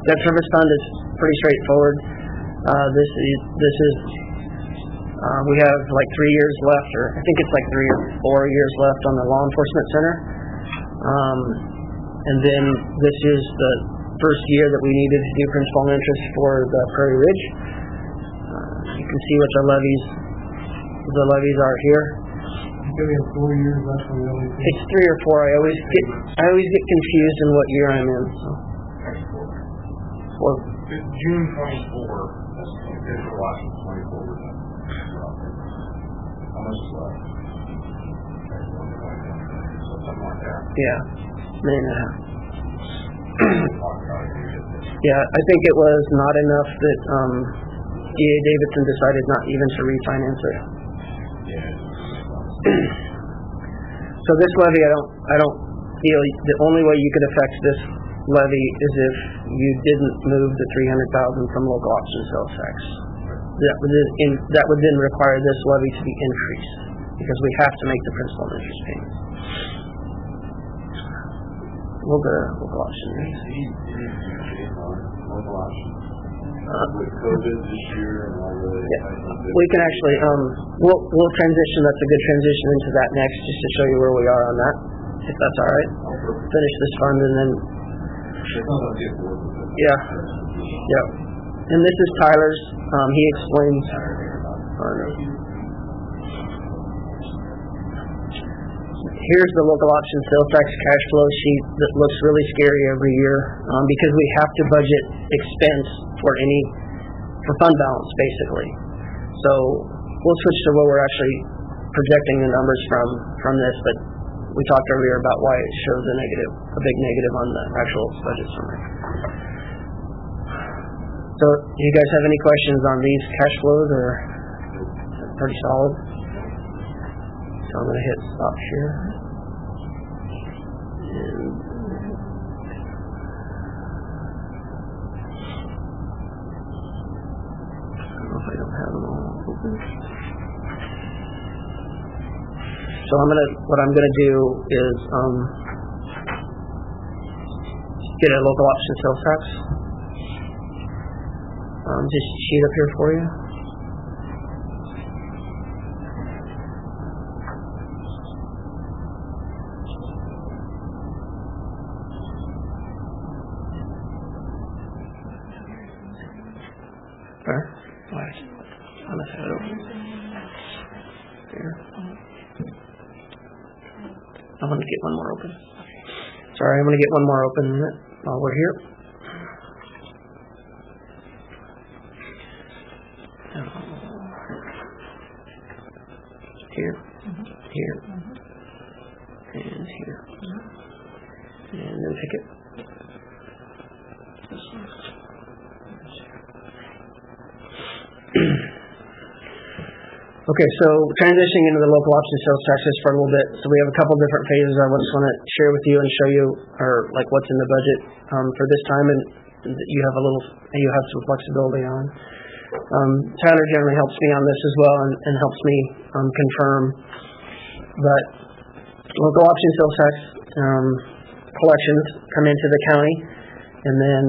Debt service fund is pretty straightforward. This is we have like 3 years left, or I think it's like 3 or 4 years left on the law enforcement center. And then this is the first year that we needed to do principal and interest for the Prairie Ridge. You can see what the levies are here. Give me 4 years left on the LEP. It's 3 or 4. I always get confused in what year I'm in. So. June 24, that's the last 24 we're done. How much is left? Something like that. Yeah, million and a half. Yeah, I think it was not enough that E.A. Davidson decided not even to refinance it. So this levy, I don't feel the only way you could affect this levy is if you didn't move the $300,000 from local option sales tax. That would then require this levy to be increased because we have to make the principal and interest payments. We'll go to local option. Local option. With COVID this year and all the... We can actually, we'll transition, that's a good transition into that next, just to show you where we are on that, if that's all right. Finish this fund and then... Yeah. And this is Tyler's, he explains... Here's the local option sales tax cash flow sheet that looks really scary every year because we have to budget expense for fund balance, basically. So we'll switch to what we're actually projecting the numbers from this, but we talked earlier about why it shows a big negative on the actual budget summary. So do you guys have any questions on these cash flows, or pretty solid? So I'm going to hit stop here. And I don't know if I don't have them all open. So what I'm gonna do is get a local option sales tax. Just sheet up here for you. I'm going to get one more open. Sorry, I'm going to get one more open while we're here. Here, here, and here. And then pick it. Okay, so transitioning into the local option sales taxes for a little bit. So we have a couple different phases I just want to share with you and show you, or like what's in the budget for this time, and you have some flexibility on. Tyler generally helps me on this as well and helps me confirm. But local option sales tax collections come into the county, and then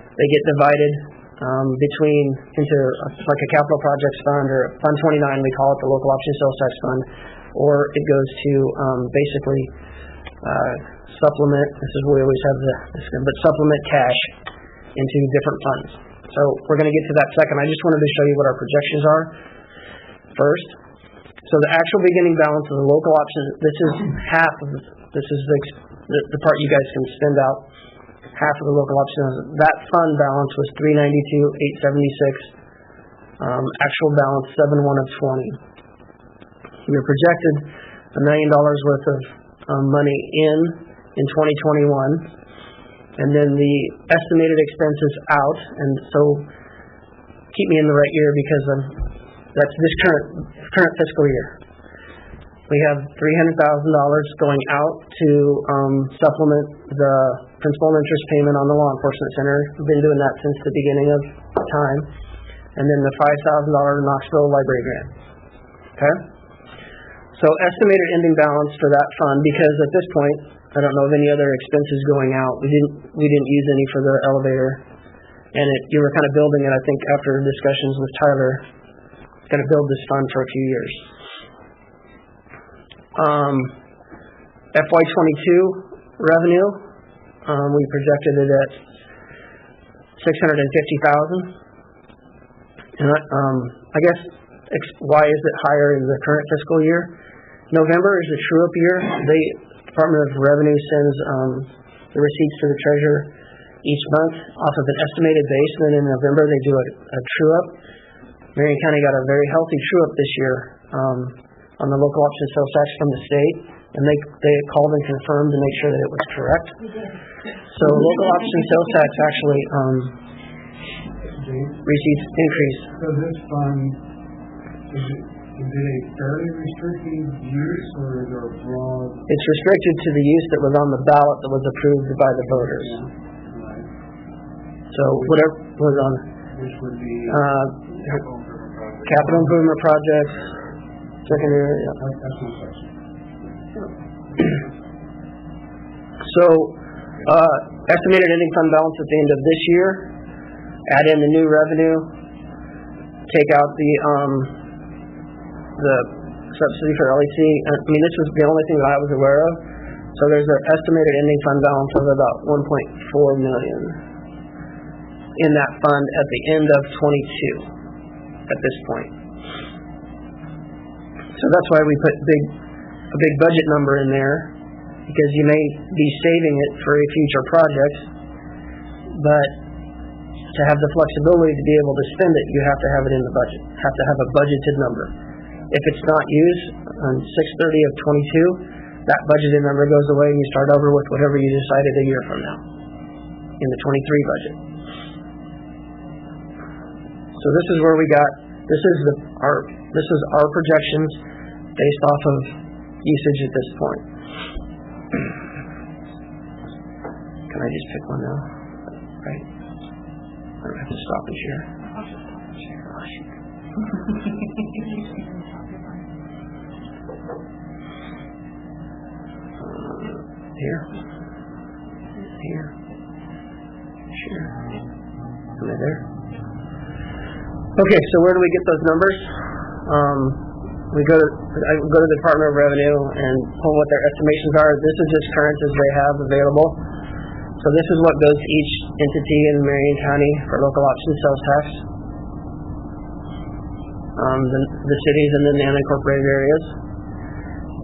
they get divided into like a capital projects fund, or Fund 29, we call it the local option sales tax fund, or it goes to basically supplement. This is where we always have but supplement cash into different funds. So we're going to get to that second. I just wanted to show you what our projections are first. So the actual beginning balance of the local option, this is half of the part you guys can spend out. Half of the local option, that fund balance was $392,876. Actual balance 7/1 of 20. We were projected $1 million worth of money in 2021, and then the estimated expenses out. And so keep me in the right year because that's this current fiscal year. We have $300,000 going out to supplement the principal and interest payment on the law enforcement center. We've been doing that since the beginning of time. And then the $5,000 Knoxville library grant. Okay? So estimated ending balance for that fund, because at this point, I don't know of any other expenses going out. We didn't use any for the elevator. And you were kind of building it, I think, after discussions with Tyler, going to build this fund for a few years. FY22 revenue, we projected it at $650,000. And I guess why is it higher in the current fiscal year? November is a true-up year. The Department of Revenue sends the receipts to the treasurer each month off of an estimated base, and then in November they do a true-up. Marion County got a very healthy true-up this year on the local option sales tax from the state, and they called and confirmed to make sure that it was correct. So local option sales tax actually receipts increase. So this fund, is it a fairly restricted use, or is there a broad? It's restricted to the use that was on the ballot that was approved by the voters. Right. So whatever was on Which would be? capital improvement projects, secondary. Yeah. That's my question. So estimated ending fund balance at the end of this year. Add in the new revenue. Take out the subsidy for LEC. I mean, this was the only thing that I was aware of. So there's an estimated ending fund balance of about $1.4 million in that fund at the end of 22 at this point. So that's why we put a big budget number in there, because you may be saving it for a future project, but to have the flexibility to be able to spend it, you have to have it in the budget, have to have a budgeted number. If it's not used on 6/30 of 22, that budgeted number goes away and you start over with whatever you decided a year from now in the 23 budget. So this is where we got, this is our projections based off of usage at this point. Can I just pick one now? Right. I don't have to stop and share. Here. Here. Share. Am I there? Okay, so where do we get those numbers? I go to the Department of Revenue and pull what their estimations are. This is as current as they have available. So this is what goes to each entity in Marion County for local option sales tax. The cities and then the unincorporated areas.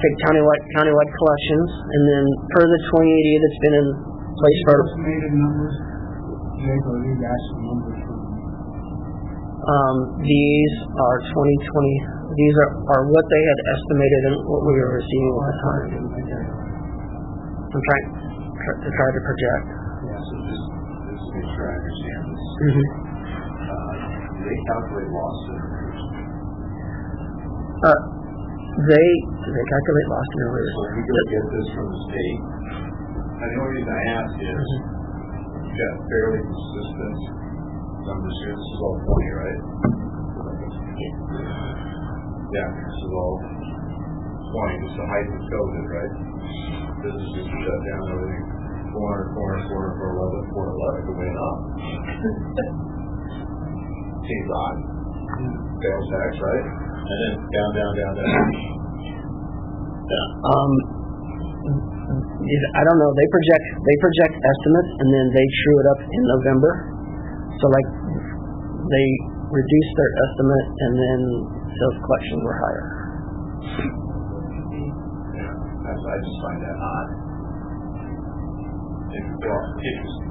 Take countywide collections, and then per the 2080 that's been in place for Estimated numbers, Jake, or these actual numbers from? these are 2020. These are what they had estimated and what we were receiving at the time. I'm trying to project. Yeah, so just to make sure I understand this. Mm-hmm. Do they calculate loss in arrears? They calculate loss in arrears. So we go get this from the state. And the only reason I ask is, you've got fairly consistent numbers here. This is all 20, right? Yeah, this is all 20. This is the height of COVID, right? Businesses shut down, everything. 400, 411, 411, it went up. Seems odd. Sales tax, right? And then down. Yeah. I don't know. They project estimates and then they true it up in November. So like they reduced their estimate and then sales collections were higher. Yeah, I just find that odd. Interesting.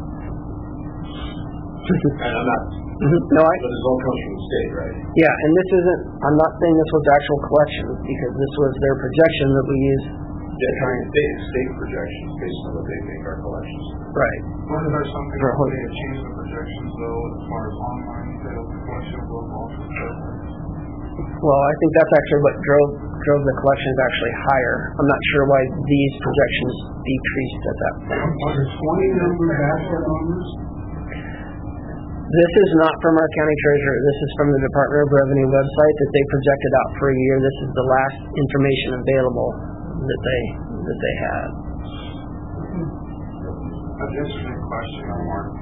And I'm not. No, but this all comes from the state, right? Yeah, and this isn't. I'm not saying this was actual collections because this was their projection that we used. State projections based on what they think our collections. Right. Wasn't there something that they had changed the projections though as far as online sales collection of local option sales tax? Well, I think that's actually what drove the collections actually higher. I'm not sure why these projections decreased at that point. Are the 20 numbers actual numbers? This is not from our county treasurer. This is from the Department of Revenue website that they projected out for a year. This is the last information available that they had. That's an interesting question, Mark.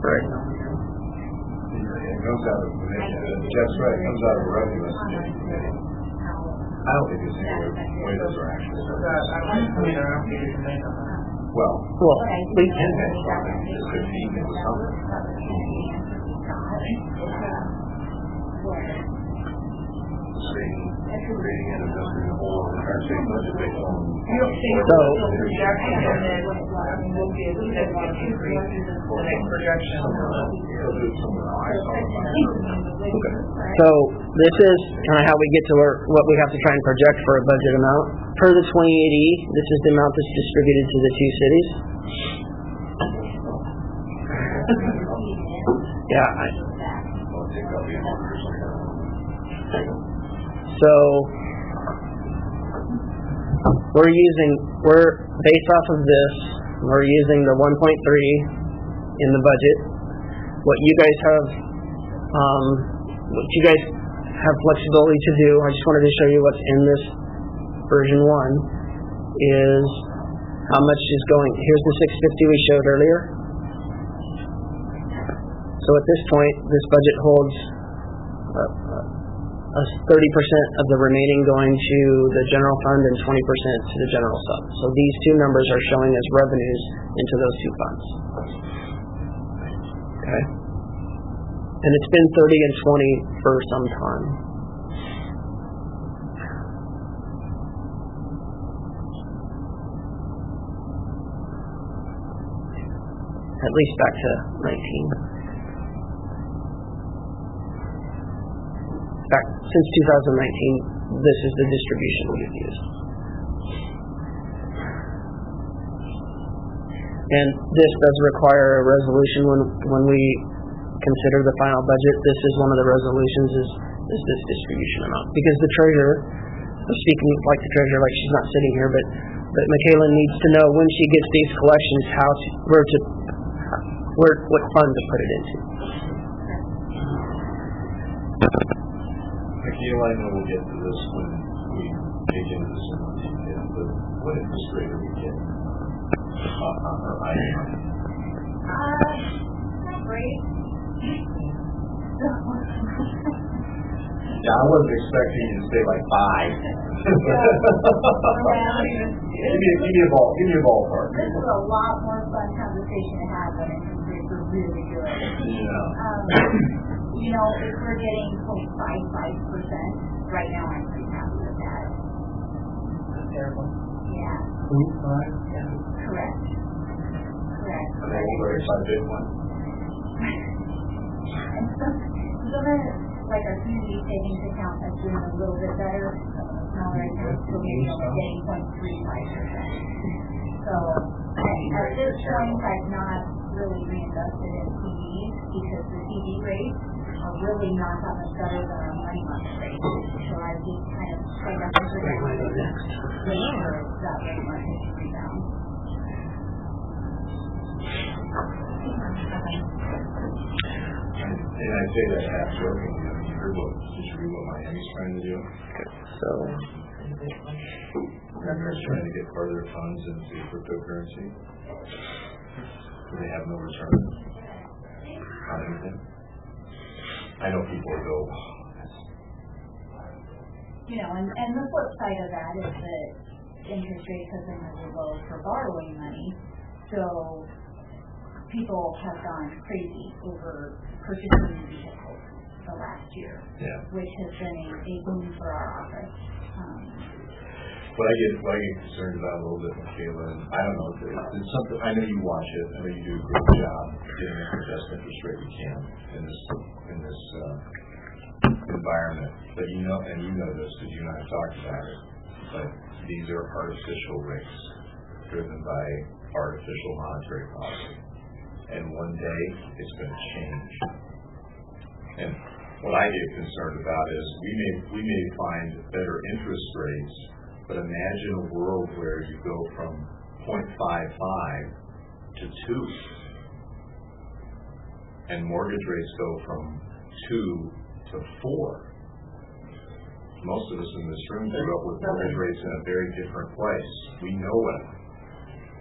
Right. It comes out of that's right. It comes out of a revenue estimation committee. I don't think it's any way those are actual. Well, we can make something. It could be something. our state budget based on. You don't think So- we'll project and then, we'll get that one increase in the next projection? So this is kind of how we get to what we have to try and project for a budget amount. Per the 28E, this is the amount that's distributed to the two cities. Yeah. So we're based off of this, we're using the 1.3 in the budget. What you guys have flexibility to do, I just wanted to show you what's in this version 1, is how much is going, here's the 650 we showed earlier. So at this point, this budget holds 30% of the remaining going to the general fund and 20% to the general sub. So these two numbers are showing as revenues into those two funds. Okay? And it's been 30 and 20 for some time. At least back to 19. Since 2019, this is the distribution we've used. And this does require a resolution when we consider the final budget. This is one of the resolutions is this distribution amount. Because the treasurer, I'm speaking like the treasurer, like she's not sitting here, but Michaela needs to know when she gets these collections what fund to put it into. I know we'll get to this when we dig into this in more detail, but what interest rate are we getting on our IMI? Not great. Yeah, I wasn't expecting you to say like 5. Give me a ballpark. This is a lot more fun conversation to have when interest rates are really good. Yeah. You know, if we're getting 0.55% right now, I'm pretty happy with that. That's terrible. Yeah. Yeah. Correct. And then we'll raise by Bitcoin. And some like our community savings account is doing a little bit better. Smaller accounts still maybe only getting 0.35%. So at this point, I've not really reinvested in CDs because the CD rates are really not that much better than our money market rate. So I just kind of play up and figure out make sure that money market rebound. And I say that half joking. Did you hear what Miami's trying to do? So They're trying to get further funds into cryptocurrency. They have no return on anything. I know people will go, You know, and the flip side of that is that interest rates have been really low for borrowing money. So people have gone crazy over purchasing new vehicles the last year, which has been a boom for our office. What I get concerned about a little bit, Michaela, and I don't know, it's something, I know you watch it, I know you do a great job getting the best interest rate we can in this environment, but you know this because you and I have talked about it, but these are artificial rates driven by artificial monetary policy, and one day it's going to change. And what I get concerned about is we may find better interest rates, but imagine a world where you go from 0.55 to 2, and mortgage rates go from 2 to 4. Most of us in this room grew up with mortgage rates in a very different place. We know it.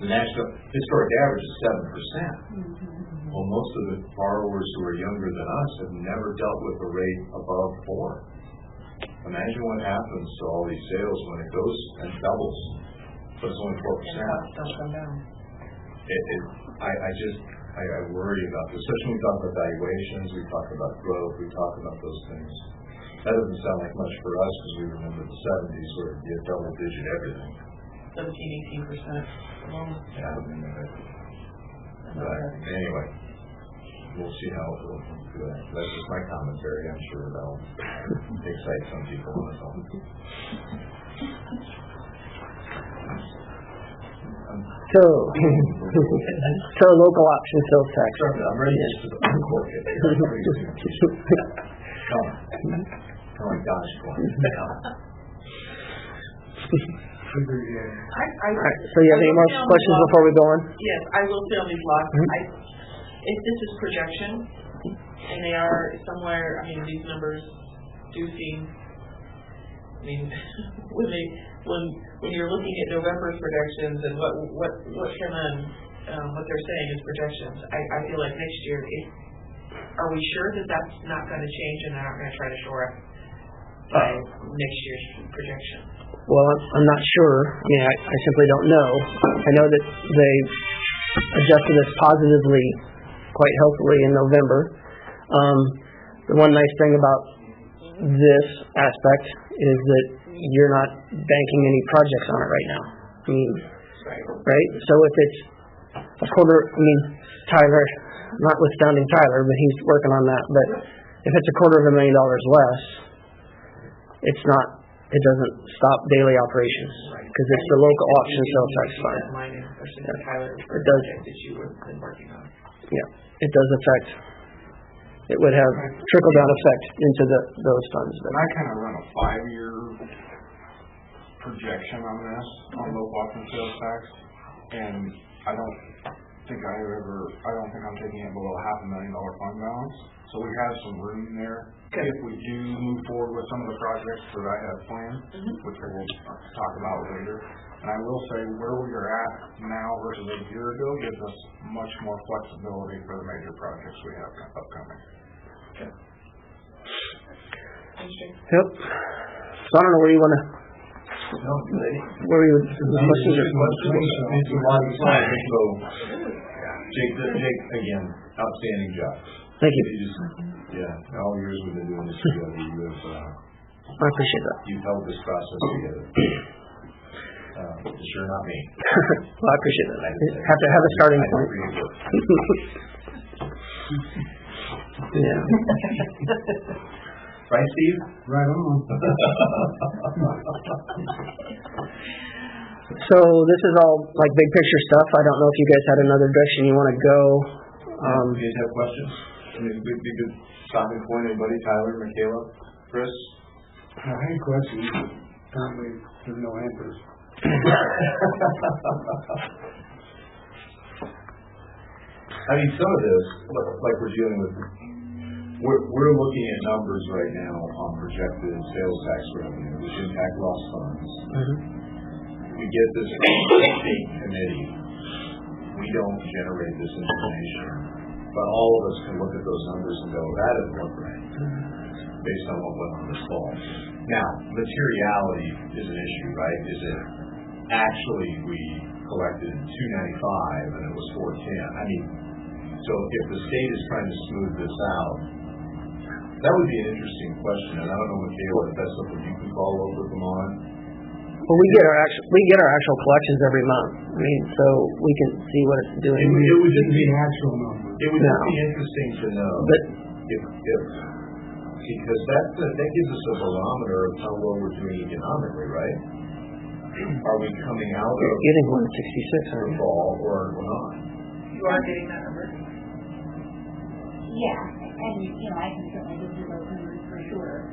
The national historic average is 7%. Well, most of the borrowers who are younger than us have never dealt with a rate above 4. Imagine what happens to all these sales when it goes and doubles, but it's only 4%. Don't come down. I worry about this, especially when we talk about valuations, we talk about growth, we talk about those things. That doesn't sound like much for us because we remember the 70s where you had double-digit everything. 17-18% alone. Yeah, I mean, but anyway, we'll see how it will do that. That's just my commentary. I'm sure that'll excite some people on its own. So local option sales tax. I'm ready to get to the uncork it. Come on, gosh, come on. All right, so you have any more questions before we go on? Yes, I will say on these lots, if this is projection, and they are somewhere, I mean, these numbers do seem, I mean, when you're looking at November's projections and what they're saying is projections, I feel like next year, are we sure that that's not going to change and they're not going to try to shore up by next year's projection? Well, I'm not sure. I mean, I simply don't know. I know that they adjusted this positively quite healthily in November. The one nice thing about this aspect is that you're not banking any projects on it right now. I mean, right? So if it's a quarter, I mean, Tyler, notwithstanding Tyler, but he's working on that. But if it's $250,000 less, it doesn't stop daily operations because it's the local option sales tax fund. It does. Yeah, it does affect. It would have trickle-down effect into those funds. And I kind of run a 5-year projection on this, on local option sales tax, and I don't think I'm taking it below $500,000 fund balance. So we have some room there if we do move forward with some of the projects that I have planned, which I will talk about later. And I will say where we are at now versus a year ago gives us much more flexibility for the major projects we have upcoming. Okay. Yep. So I don't know where you want to. Where you questions or Jake, again, outstanding job. Thank you. All years we've been doing this together, I appreciate that. You've held this process together. Sure, not me. Well, I appreciate that. I have to have a starting point. Yeah. Right, Steve? Right on. So this is all like big picture stuff. I don't know if you guys had another direction you want to go. Do you guys have questions? I mean, we could stopping point. Anybody? Tyler, Michaela, Chris? I had questions. Apparently, there's no answers. I mean, some of this, like we're dealing with, we're looking at numbers right now on projected sales tax revenue, which impact lost funds. We get this from the state committee. We don't generate this information, but all of us can look at those numbers and go, that doesn't look right, based on what went on this fall. Now, materiality is an issue, right? Is it actually we collected $295 and it was $410? I mean, so if the state is trying to smooth this out, that would be an interesting question. And I don't know, Michaela, if that's something you can follow up with them on. Well, we get our actual collections every month. I mean, so we can see what it's doing. It would just be actual number. It would just be interesting to know if because that gives us a barometer of how well we're doing economically, right? Are we coming out of getting 166 the fall or we're not? You are getting that number. Yeah, and I can certainly give you those numbers for sure.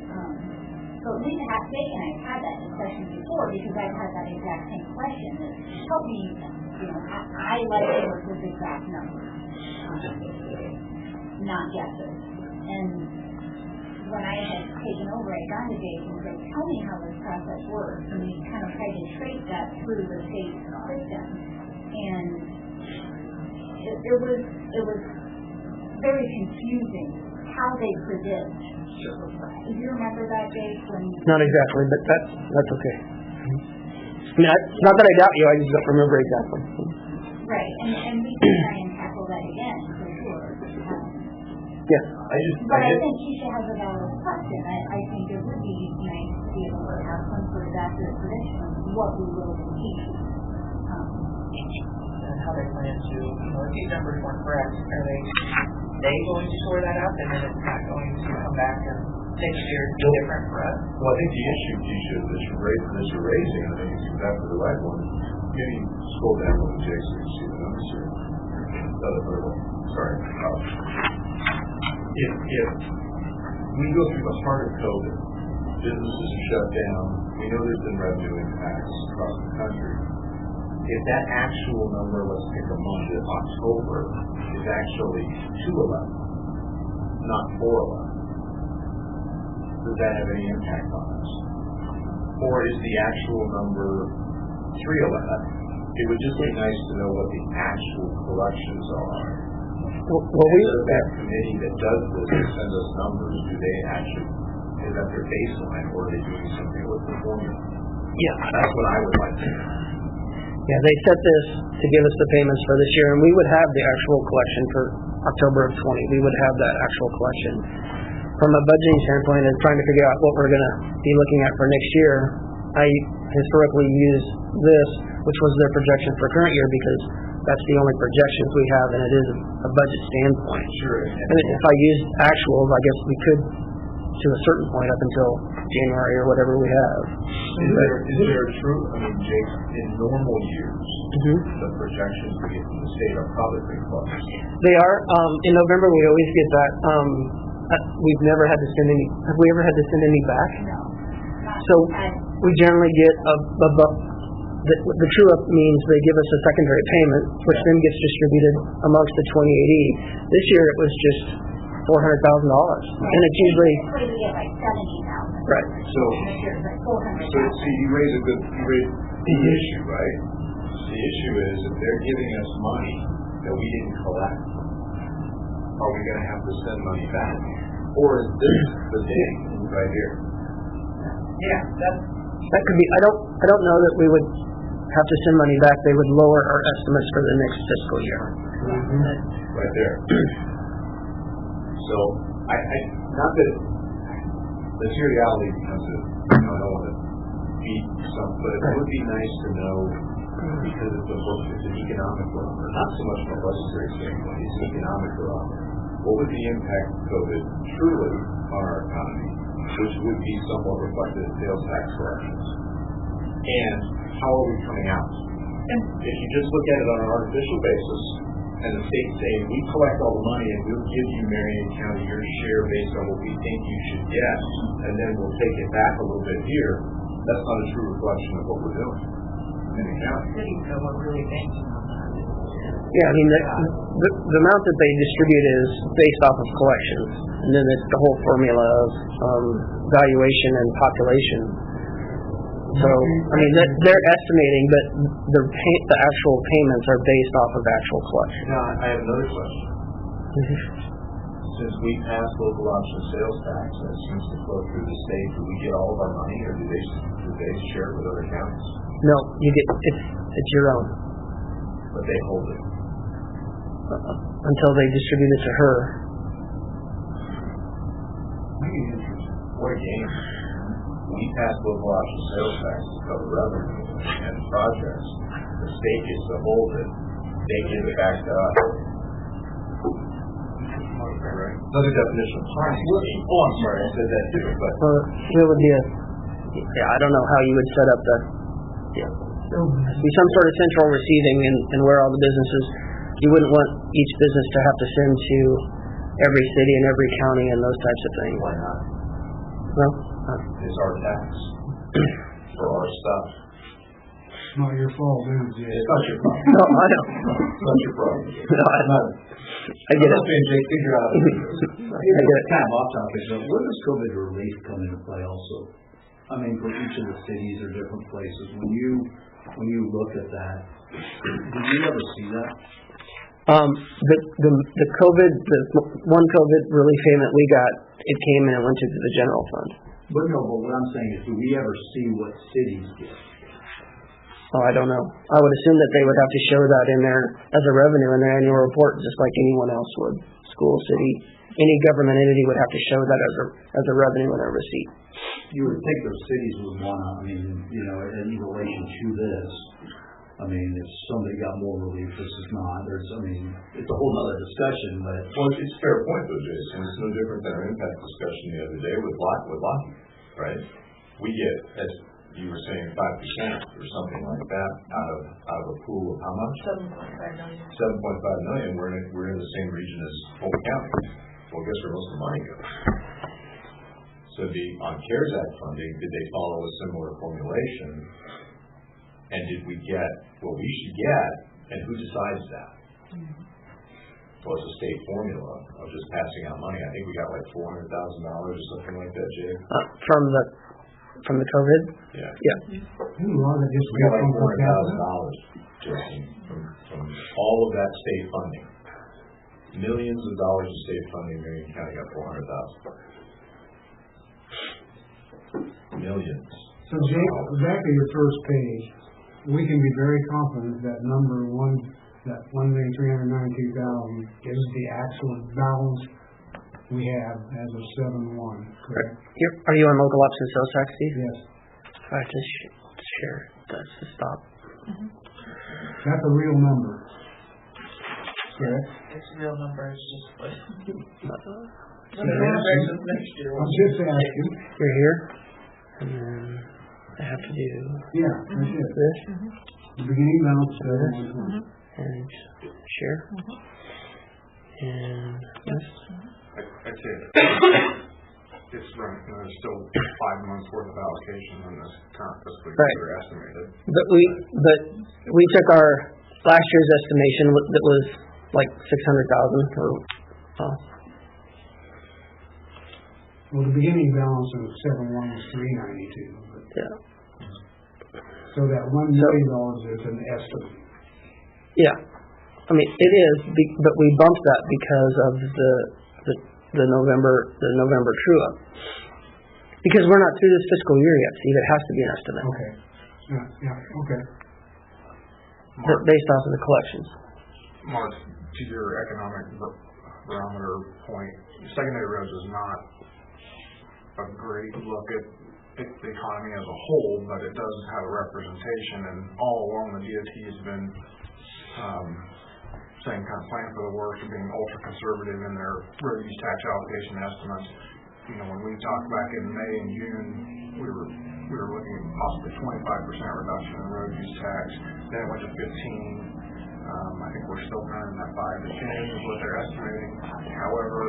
But Jake and I have had that discussion before because I've had that exact same question. Help me, I like to work with exact numbers, not guesses. And when I had taken over, I got to Jake and said, tell me how this process works. And we kind of tried to trace that through the state system. And it was very confusing how they predict. Do you remember that, Jake? Not exactly, but that's okay. I mean, not that I doubt you, I just don't remember exactly. Right, and we can try and tackle that again, for sure. Yeah. But I think Keisha has a valid question. I think it would be nice to be able to have some sort of accurate prediction of what we will need. And how they plan to, if these numbers weren't correct, are they going to shore that up, and then it's not going to come back and next year be different for us? Well, I think the issue, Keisha, that you're raising, I think is exactly the right one. Maybe scroll down a little, Jay, so you can see the numbers here. The other one. Sorry. If we go through the heart of COVID, businesses are shut down, we know there's been revenue impacts across the country. If that actual number, let's pick a month, October, is actually 211, not 411, does that have any impact on us? Or is the actual number 311? It would just be nice to know what the actual collections are. That committee that does this and sends us numbers, do they actually, is that their baseline, or are they doing something with the formula? Yeah. That's what I would like to know. Yeah, they set this to give us the payments for this year, and we would have the actual collection for October of 20. We would have that actual collection. From a budgeting standpoint and trying to figure out what we're going to be looking at for next year, I historically use this, which was their projection for current year, because that's the only projections we have, and it is a budget standpoint. Sure. And if I used actuals, I guess we could, to a certain point, up until January or whatever we have. Is there a true, Jake, in normal years, the projections we get from the state are probably pretty close? They are. In November, we always get that. We've never had to send any. Have we ever had to send any back? No. So we generally get the true up means they give us a secondary payment, which then gets distributed amongst the 28E. This year it was just $400,000, and it's usually we get like 70,000. right. So you raise the issue, right? The issue is if they're giving us money that we didn't collect, are we going to have to send money back? Or is this the day right here? Yeah, That could be. I don't know that we would have to send money back. They would lower our estimates for the next fiscal year. Right there. So I not that materiality becomes I don't want to beat something, but it would be nice to know, because it's an economic barometer, not so much from a budgetary standpoint, it's an economic barometer. What would the impact of COVID truly on our economy, which would be somewhat reflected in sales tax collections? And how are we coming out? And if you just look at it on an artificial basis, and the state saying, we collect all the money and we'll give you, Marion County, your share based on what we think you should get, and then we'll take it back a little bit here, that's not a true reflection of what we're doing in the county. cities that we're really banking on that. Yeah, the amount that they distribute is based off of collections, and then it's the whole formula of valuation and population. So, they're estimating, but the actual payments are based off of actual collection. Now, I have another question. Since we pass local option sales tax and it seems to flow through the state, do we get all of our money, or do they share it with other counties? No, you get it's your own. But they hold it. Until they distribute it to her. What a game. We pass local option sales tax to cover revenue and projects. The state gets to hold it. They give it back to us. Right. Another definition of harmony. Oh, I'm sorry, I said that too. But It would be I don't know how you would set up be some sort of central receiving and where all the businesses, you wouldn't want each business to have to send to every city and every county and those types of things. why not? Well, It's our tax for our stuff. It's not your fault, is it? It's not your problem. no, I know. It's not your problem. No, I get it. Jake, figure out. It's kind of off topic, but where does COVID relief come into play also? For each of the cities or different places, when you look at that, do you ever see that? The one COVID relief payment we got, it came and it went to the general fund. But what I'm saying is, do we ever see what cities get? Oh, I don't know. I would assume that they would have to show that in there as a revenue in their annual report, just like anyone else would. School, city, any government entity would have to show that as a revenue in their receipt. You would think those cities would want to, in relation to this, if somebody got more relief, this is not, it's a whole other discussion, but. Well, it's a fair point though, Jason. It's no different than our impact discussion the other day with Lockheed, right? We get, as you were saying, 5% or something like that out of a pool of how much? $7.5 million. $7.5 million. We're in the same region as Fulton County. Well, guess where most of the money goes? So on CARES Act funding, did they follow a similar formulation? And did we get what we should get? And who decides that? Well, it's a state formula of just passing out money. I think we got like $400,000 or something like that, Jay. From the COVID? Yeah. Yeah. We got like $400,000, Jason, from all of that state funding. Millions of dollars of state funding. Marion County got $400,000. Millions. So, Jake, back to your first page, we can be very confident that number one, that $1,392,000 is the actual balance we have as of 7/1, correct? Are you on local ops and sales tax, Steve? Yes. All right, just share. That's the stop. That's a real number. Correct? It's a real number, it's just what. I'm just asking. You're here, and then I have to do Yeah, that's it. this, The beginning balance, and share, and this. I'd say it's running, there's still 5 months worth of allocation in this current fiscal year Right. they're estimated. But we took our last year's estimation that was like 600,000 or. Well, the beginning balance of 7/1 was 392. Yeah. So that $1 million is an estimate. Yeah. It is, but we bumped that because of the November true-up. Because we're not through this fiscal year yet, Steve. It has to be an estimate. Okay. Yeah, okay. Based off of the collections. Mark, to your economic barometer point, secondary roads is not a great look at the economy as a whole, but it does have a representation, and all along the DOT has been saying kind of plan for the worst, being ultra conservative in their road use tax allocation estimates. When we talked back in May and June, we were looking at possibly 25% reduction in road use tax. Then it went to 15. I think we're still kind of in that 5 to 10 is what they're estimating. However,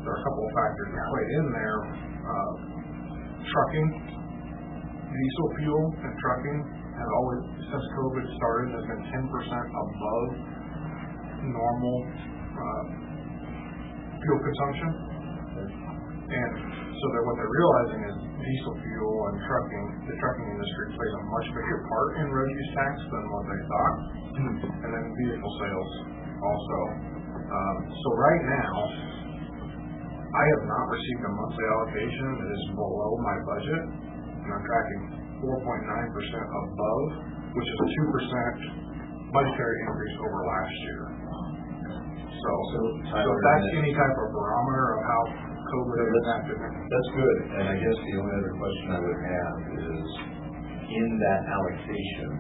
there are a couple of factors that played in there. Trucking, diesel fuel and trucking has always, since COVID started, has been 10% above normal fuel consumption. And so what they're realizing is diesel fuel and the trucking industry plays a much bigger part in road use tax than what they thought. And then vehicle sales also. So right now, I have not received a monthly allocation that is below my budget, and I'm tracking 4.9% above, which is a 2% budgetary increase over last year. So if that's any type of barometer of how COVID impacted me. That's good. And I guess the only other question I would have is, in that allocation,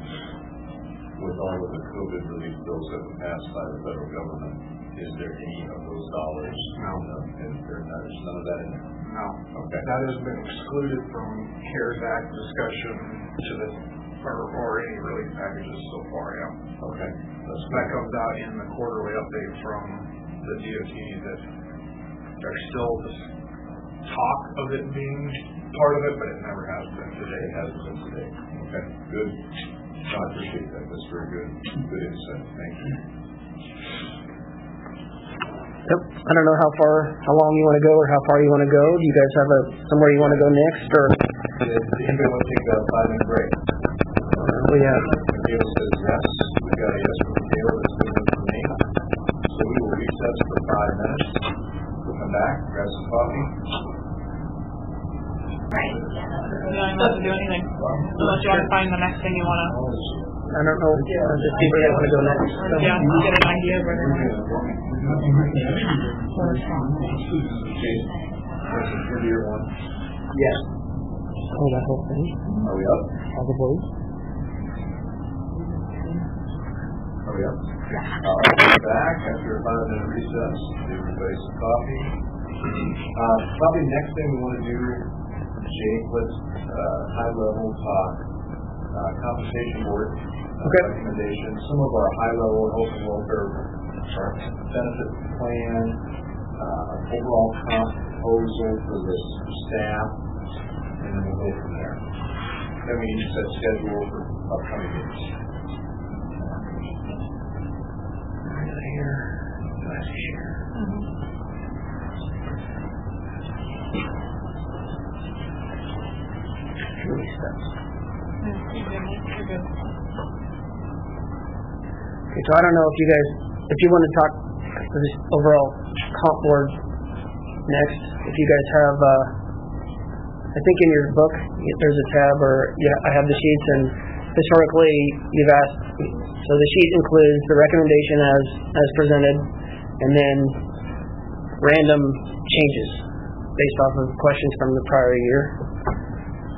with all of the COVID relief bills that were passed by the federal government, is there any of those dollars? No. And there's none of that in there? No. Okay. That has been excluded from CARES Act discussion to the, or any relief packages so far, yeah. Okay. That comes out in the quarterly update from the DOT that there's still this talk of it being part of it, but it never has been today. It hasn't been today. Okay, good. I appreciate that. That's very good. Good insight. Thank you. Yep. I don't know how long you want to go or how far you want to go. Do you guys have somewhere you want to go next, or? Does anybody want to take a 5-minute break? We have. Gail says yes. We've got a yes from Gail. That's good enough for me. So we will recess for 5 minutes. We'll come back, grab some coffee. Right. You don't even have to do anything. Unless you want to find the next thing you want to. I don't know, just see where they want to go next. So. Yeah, get an idea of where they want to go. Yes. Oh, that whole thing? Are we up? All the votes? Are we up? Yeah. All right, we're back after a 5-minute recess. Give everybody some coffee. Probably next thing we want to do, Jake, let's high-level talk compensation board recommendations. Some of our high-level health and welfare benefit plan, overall comp proposal for the staff, and then we'll go from there. Then we need to set schedule for upcoming meetings. Okay, so I don't know if you want to talk this overall comp board next, if you guys have, I think in your book, there's a tab, or I have the sheets, and historically, you've asked, so the sheet includes the recommendation as presented, and then random changes based off of questions from the prior year.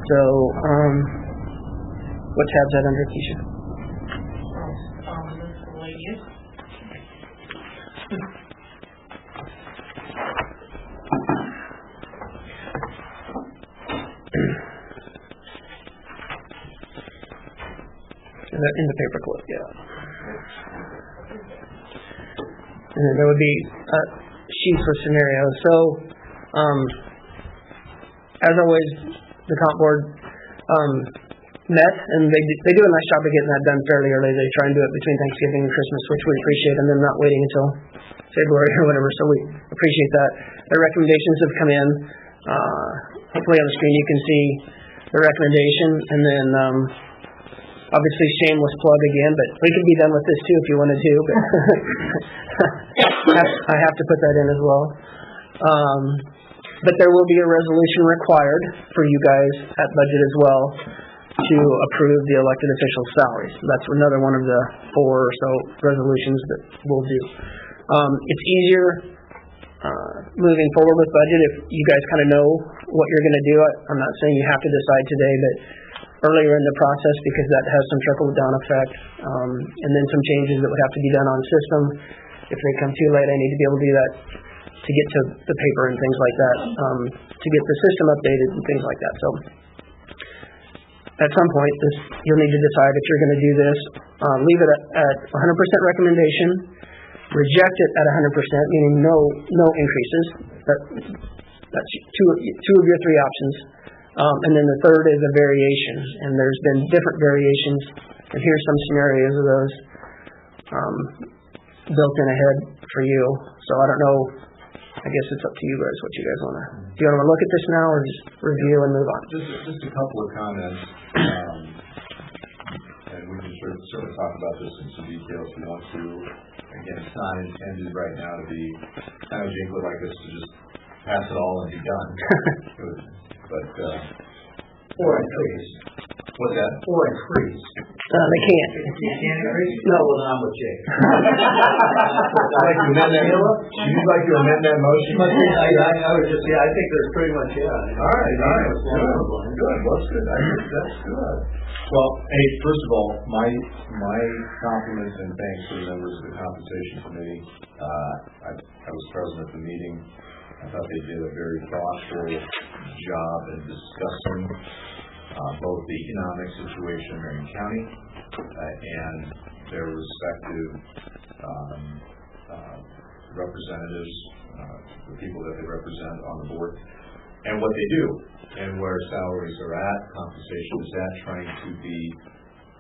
So, what tab's that under, Keisha? Miscellaneous. In the paperclip, yeah. And then there would be sheets for scenarios. So, as always, the comp board met, and they do a nice job of getting that done fairly early. They try and do it between Thanksgiving and Christmas, which we appreciate, and then not waiting until February or whatever. So we appreciate that. Their recommendations have come in. Hopefully on the screen you can see the recommendation, and then obviously shameless plug again, but we could be done with this too if you wanted to, but I have to put that in as well. But there will be a resolution required for you guys at budget as well to approve the elected officials' salaries. That's another one of the 4 or so resolutions that we'll do. It's easier moving forward with budget if you guys kind of know what you're going to do. I'm not saying you have to decide today, but earlier in the process, because that has some trickle-down effect, and then some changes that would have to be done on system. If they come too late, I need to be able to do that to get to the paper and things like that, to get the system updated and things like that. So at some point, you'll need to decide if you're going to do this. Leave it at 100% recommendation, reject it at 100%, meaning no increases. That's two of your 3 options. And then the third is a variation, and there's been different variations, and here's some scenarios of those built in ahead for you. So I don't know, I guess it's up to you guys what you guys want to, do you want to look at this now or just review and move on? Just a couple of comments, and we can certainly talk about this in some detail if you want to. Again, it's not intended right now to be, kind of Jake would like us to just pass it all and be done. But, Or increase. What's that? Or increase. They can't. You can't increase? No, well, then I'm with Jake. You'd like to amend that motion? I would just, I think there's pretty much, All right. Good. That's good. That's good. Well, hey, first of all, my compliments and thanks to the members of the compensation committee. I was present at the meeting. I thought they did a very thoughtful job in discussing both the economic situation in Marion County and their respective representatives, the people that they represent on the board, and what they do, and where salaries are at, compensation is at, trying to be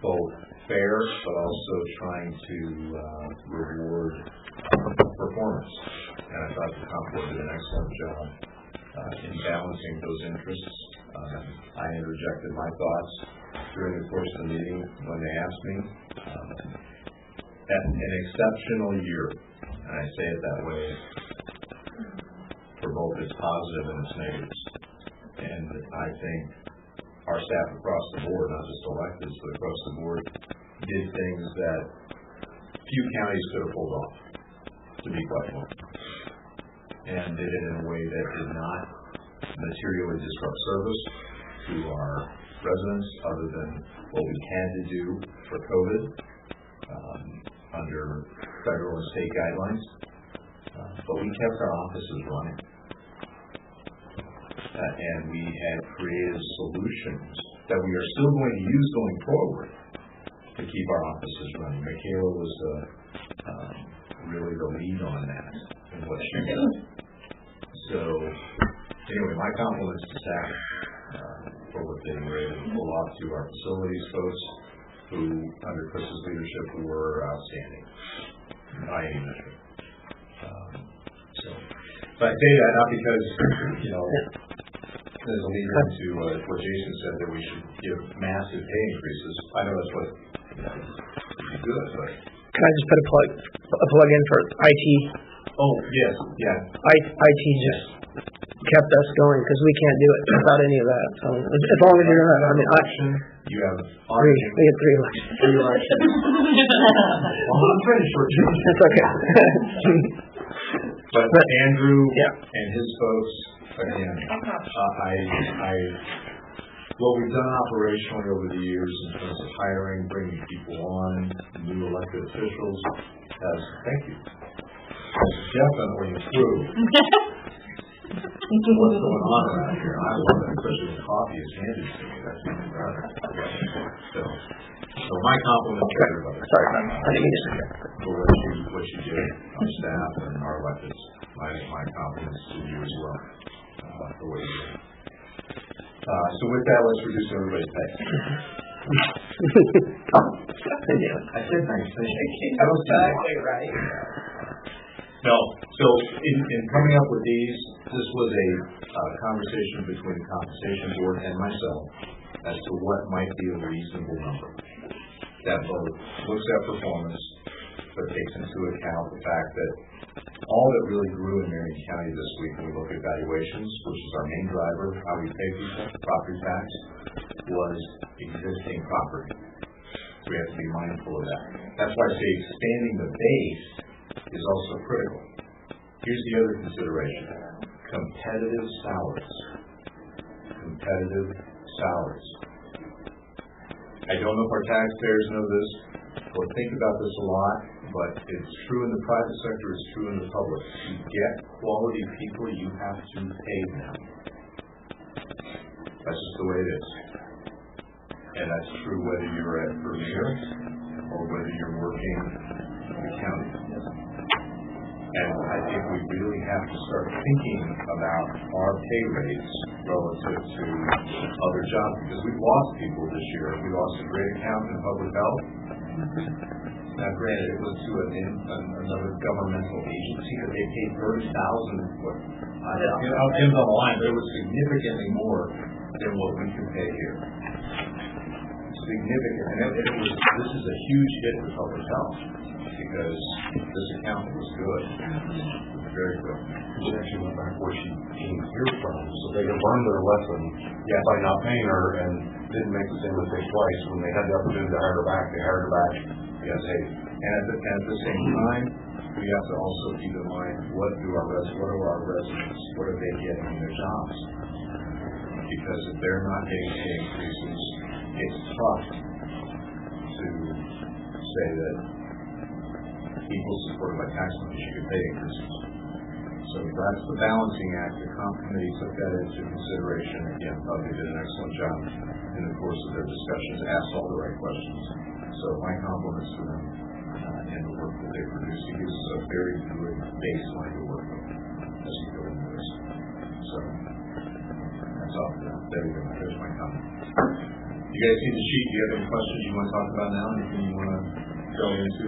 both fair, but also trying to reward performance. And I thought the comp board did an excellent job in balancing those interests. I interjected my thoughts during the course of the meeting when they asked me. An exceptional year, and I say it that way for both its positive and its negatives. And I think our staff across the board, not just electeds, but across the board, did things that few counties could have pulled off, to be quite blunt, and did it in a way that did not materially disrupt service to our residents, other than what we had to do for COVID under federal and state guidelines. But we kept our offices running. And we had created solutions that we are still going to use going forward to keep our offices running. Michaela was really the lead on that and what she did. So, anyway, my compliments to staff for what they were able to pull off, to our facilities folks who, under Chris's leadership, were outstanding by any measure. But I say that not because, there's a lead into what Jason said, that we should give massive pay increases. I know that's what would be good, but... Can I just put a plug in for IT? Oh, yes, yeah. IT just kept us going, because we can't do it without any of that. So as long as you're not, you have we had 3 elections. 3 elections. Well, I'm pretty sure. That's okay. But Andrew and his folks, again, what we've done operationally over the years in terms of hiring, bringing people on, new elected officials, thank you, has definitely improved what's going on around here. I love it, especially when coffee is handed to me. That's even better. So my compliments to everybody. Sorry, I didn't mean to say that. For what you did, our staff and our electeds. My compliments to you as well for what you did. So with that, let's reduce everybody's pay. I said nice things. Exactly right. No. So in coming up with these, this was a conversation between the compensation board and myself as to what might be a reasonable number that both looks at performance but takes into account the fact that all that really grew in Marion County this week when we look at valuations, which is our main driver, how we pay people, property tax, was existing property. So we have to be mindful of that. That's why I say expanding the base is also critical. Here's the other consideration: competitive salaries. Competitive salaries. I don't know if our taxpayers know this or think about this a lot, but it's true in the private sector, it's true in the public. To get quality people, you have to pay them. That's just the way it is. And that's true whether you're at Premier or whether you're working in the county. And I think we really have to start thinking about our pay rates relative to other jobs, because we've lost people this year. We lost a great accountant in public health. Now, granted, it was to another governmental agency that they paid $30,000. I'll end on the line, but it was significantly more than what we can pay here. Significant, and this is a huge hit to public health, because this accountant was good, very good. She actually went back where she came here from, so they could learn their lesson by not paying her, and didn't make the same mistake twice. When they had the opportunity to hire her back, they hired her back. Yes, and at the same time, we have to also keep in mind what are our residents, what are they getting in their jobs? Because if they're not getting pay increases, it's tough to say that people supported by tax money should get pay increases. So that's the balancing act. The comp committee took that into consideration. Again, probably did an excellent job in the course of their discussions, asked all the right questions. So my compliments to them and the work that they produced. It gives us a very good baseline to work with as we go into this. So that's all. There you go. There's my comment. You guys see the sheet? Do you have any questions you want to talk about now? Anything you want to go into?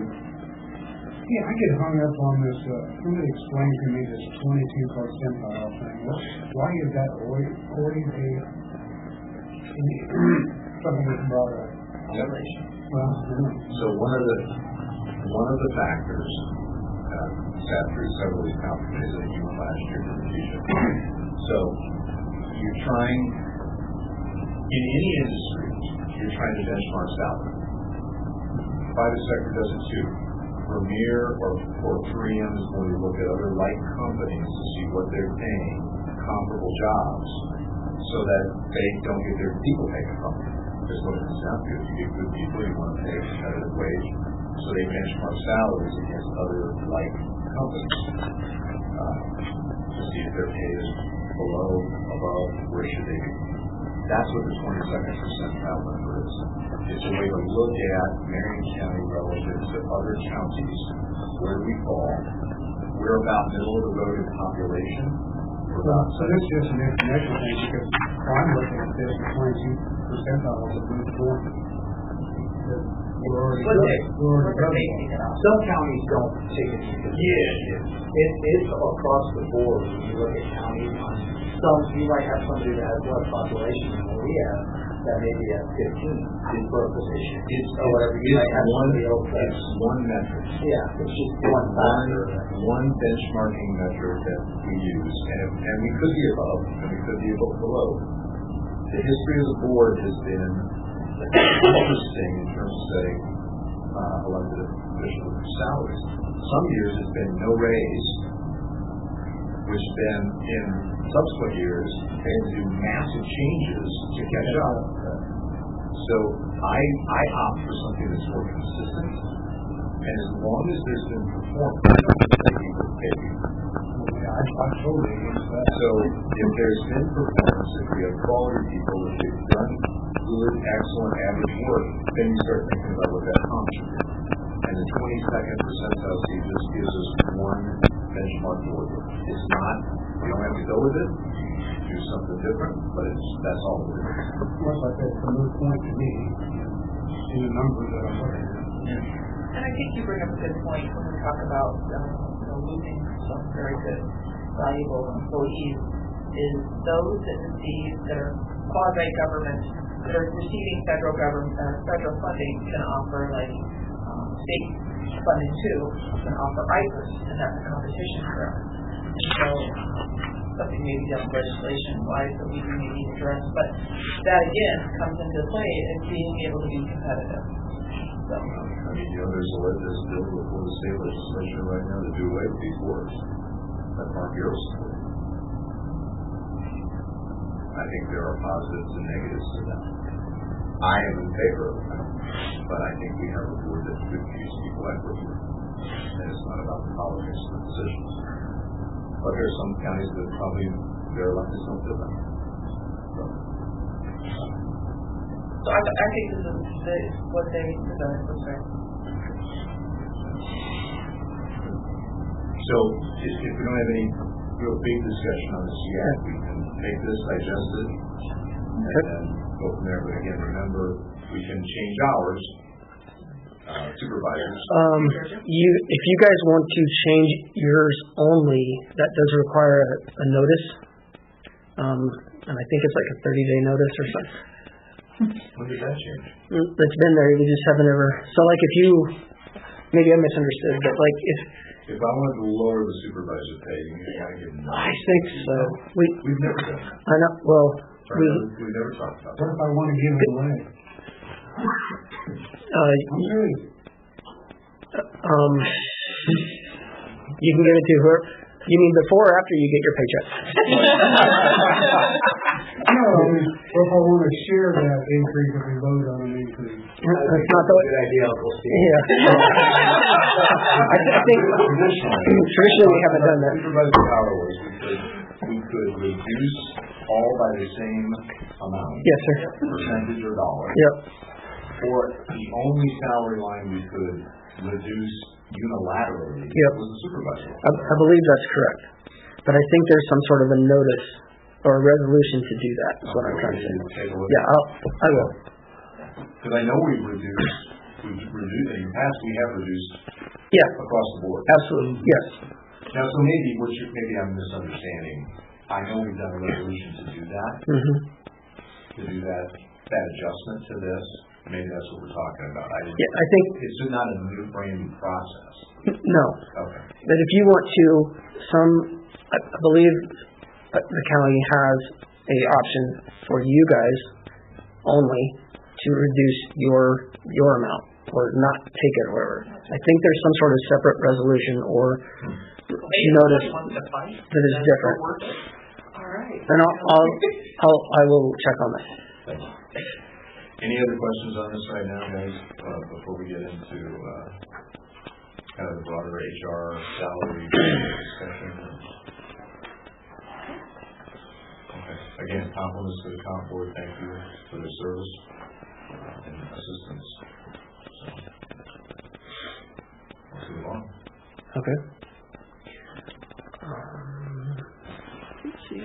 Yeah, I get hung up on this. Somebody explained to me this 22 percentile thing. Why is that 40 days? Something that's brought up. Well, so one of the factors sat through several of these conferences that you went last year for the future. So you're trying, in any industry, you're trying to benchmark salary. private sector does it too. Premier or 3M is going to look at other like companies to see what they're paying comparable jobs so that they don't get their people taken from them. Because what it comes down to is you get good people, you want to pay a competitive wage, so they benchmark salaries against other like companies to see if their pay is below, above, where should they be. That's what the 22nd percentile number is. It's a way to look at Marion County relative to other counties, where we fall. We're about middle of the road in population. So this is just an informational thing, because I'm looking at this, 22 percentile of the good point. We're already Some counties don't take it into consideration. It's across the board. When you look at counties, some, you might have somebody that has less population than what we have, that may be at 15 for a position. Or whatever. You might have somebody else that's It's one metric. Yeah, it's just one factor. One benchmarking metric that we use, and we could be above, and we could be below. The history of the board has been interesting in terms of setting elected official salaries. Some years it's been no raise, which then in subsequent years they had to do massive changes to catch up. So I opt for something that's more consistent, and as long as there's been performance, I don't think people pay people. I'm totally against that. So if there's been performance, if we have quality people, if they've done good, excellent, average work, then you start thinking about what that comes to. And the 22nd percentile C just gives us one benchmark to work with. It's not, we don't have to go with it, do something different, but that's all it is. Once I said, it's a moot point to me, in the numbers that I'm looking at. And I think you bring up a good point when we talk about losing some very good, valuable employees, is those entities that are quasi-government, that are receiving federal funding, can offer like state funding too, can offer IFRS, and that's a competition for us. And so something maybe done legislation-wise that we may need to address, but that again comes into play as being able to be competitive. So. I mean, there's a bill before the state legislature right now to do away with these boards. That Mark Garrett supported. I think there are positives and negatives to that. I am in favor of that, but I think we have a board that could use people equity, and it's not about the politics of the positions. But there are some counties that probably their electeds don't feel that. So I think this is what they presented was fair. So if we don't have any real big discussion on this yet, we can take this, digest it, and then go from there. But again, remember, we can change hours. Supervisors. If you guys want to change yours only, that does require a notice. And I think it's like a 30-day notice or something. When did that change? It's been there. We just haven't ever. So like if you, maybe I misunderstood, but like if I wanted to lower the supervisor pay, you gotta give them. I think so. We've never done that. I know. Well, we've never talked about that. What if I want to give it away? You can give it to whoever. You mean before or after you get your paycheck? No, if I want to share that increase, if we vote on an increase. That's not the way. Good idea, Uncle Steve. Yeah. I think traditionally we haven't done that. Supervisor power was we could reduce all by the same amount. Yes, sir. Percentage or dollar. Yep. Or the only salary line we could reduce unilaterally was the supervisor. I believe that's correct. But I think there's some sort of a notice or a resolution to do that, is what I'm trying to say. Yeah, I will. Because I know we've reduced, in the past we have reduced across the board. Absolutely, yes. Now, so maybe I'm misunderstanding. I know we've done a resolution to do that, to do that adjustment to this. Maybe that's what we're talking about. I think it's not a new brand new process. No. Okay. But if you want to, I believe the county has a option for you guys only to reduce your amount. or not take it or whatever. I think there's some sort of separate resolution, or she noticed that it's different. All right. And I will check on that. Any other questions on this right now, guys, before we get into kind of the broader HR salary discussion? Okay. Again, compliments to the comp board. Thank you for their service and assistance. So, let's move on. Okay. Let's see.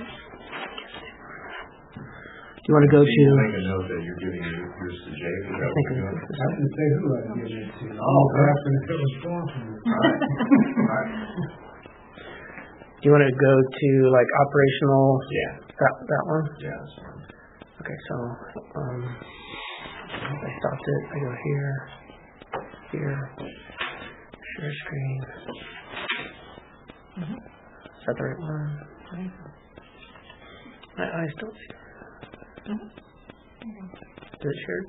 Do you want to go to? Make a note that you're giving yours to Jay. Is that what you're doing? I didn't say who I'd give it to. Oh, After it was sponsored. All right. Do you want to go to like operational? Yeah. That one. Yeah, that's fine. Okay, so I stopped it. I go here, share screen. Is that the right one? My eyes don't see. Is it shared?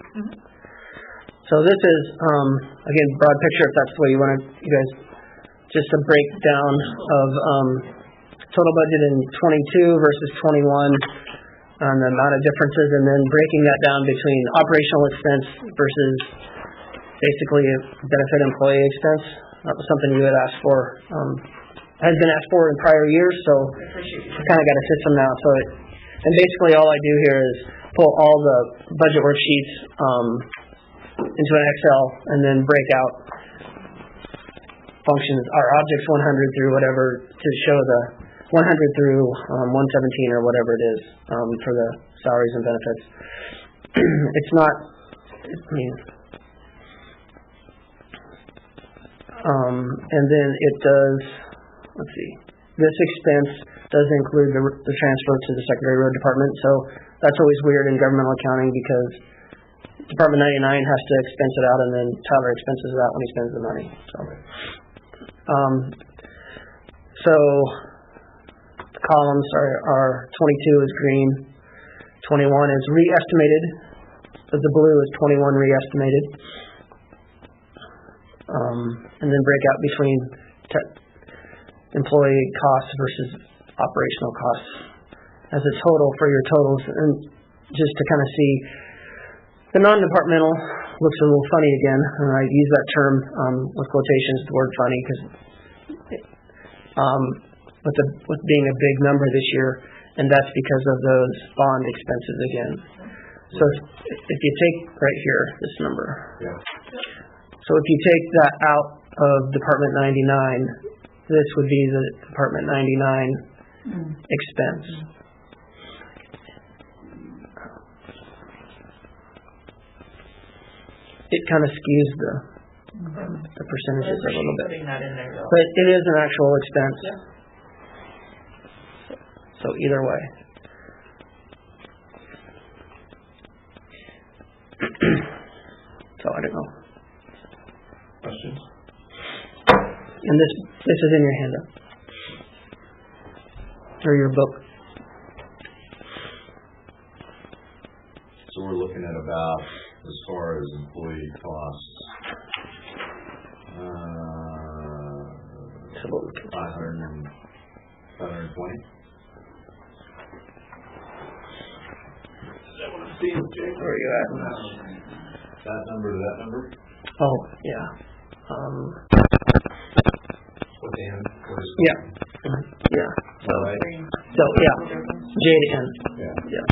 So this is again broad picture if that's the way you want to. You guys, just a breakdown of total budget in 22 versus 21. On the amount of differences, and then breaking that down between operational expense versus basically a benefit employee expense. That was something you had asked for, has been asked for in prior years, so I kind of got a system now. So and basically all I do here is pull all the budget worksheets into an Excel and then break out functions, our objects 100 through whatever to show the 100 through 117 or whatever it is for the salaries and benefits. It's not, I mean, and then it does, let's see, this expense does include the transfer to the secondary road department, so that's always weird in governmental accounting because Department 99 has to expense it out and then Tyler expenses it out when he spends the money. So columns are 22 is green, 21 is re-estimated, but the blue is 21 re-estimated. And then break out between employee costs versus operational costs as a total for your totals. And just to kind of see, the non-departmental looks a little funny again, and I use that term with quotations, the word funny, because with being a big number this year, and that's because of those bond expenses again. So if you take right here, this number. Yeah. So if you take that out of Department 99, this would be the Department 99 expense. It kind of skews the percentages a little bit. But it is an actual expense. Yeah. So either way. So I don't know. Questions? And this is in your handout. Or your book. So we're looking at about, as far as employee costs, 520. Where are you at? That number to that number? Oh, yeah. What the end? Yeah. Yeah. So, Right. so yeah. J to N. Yeah. Yeah.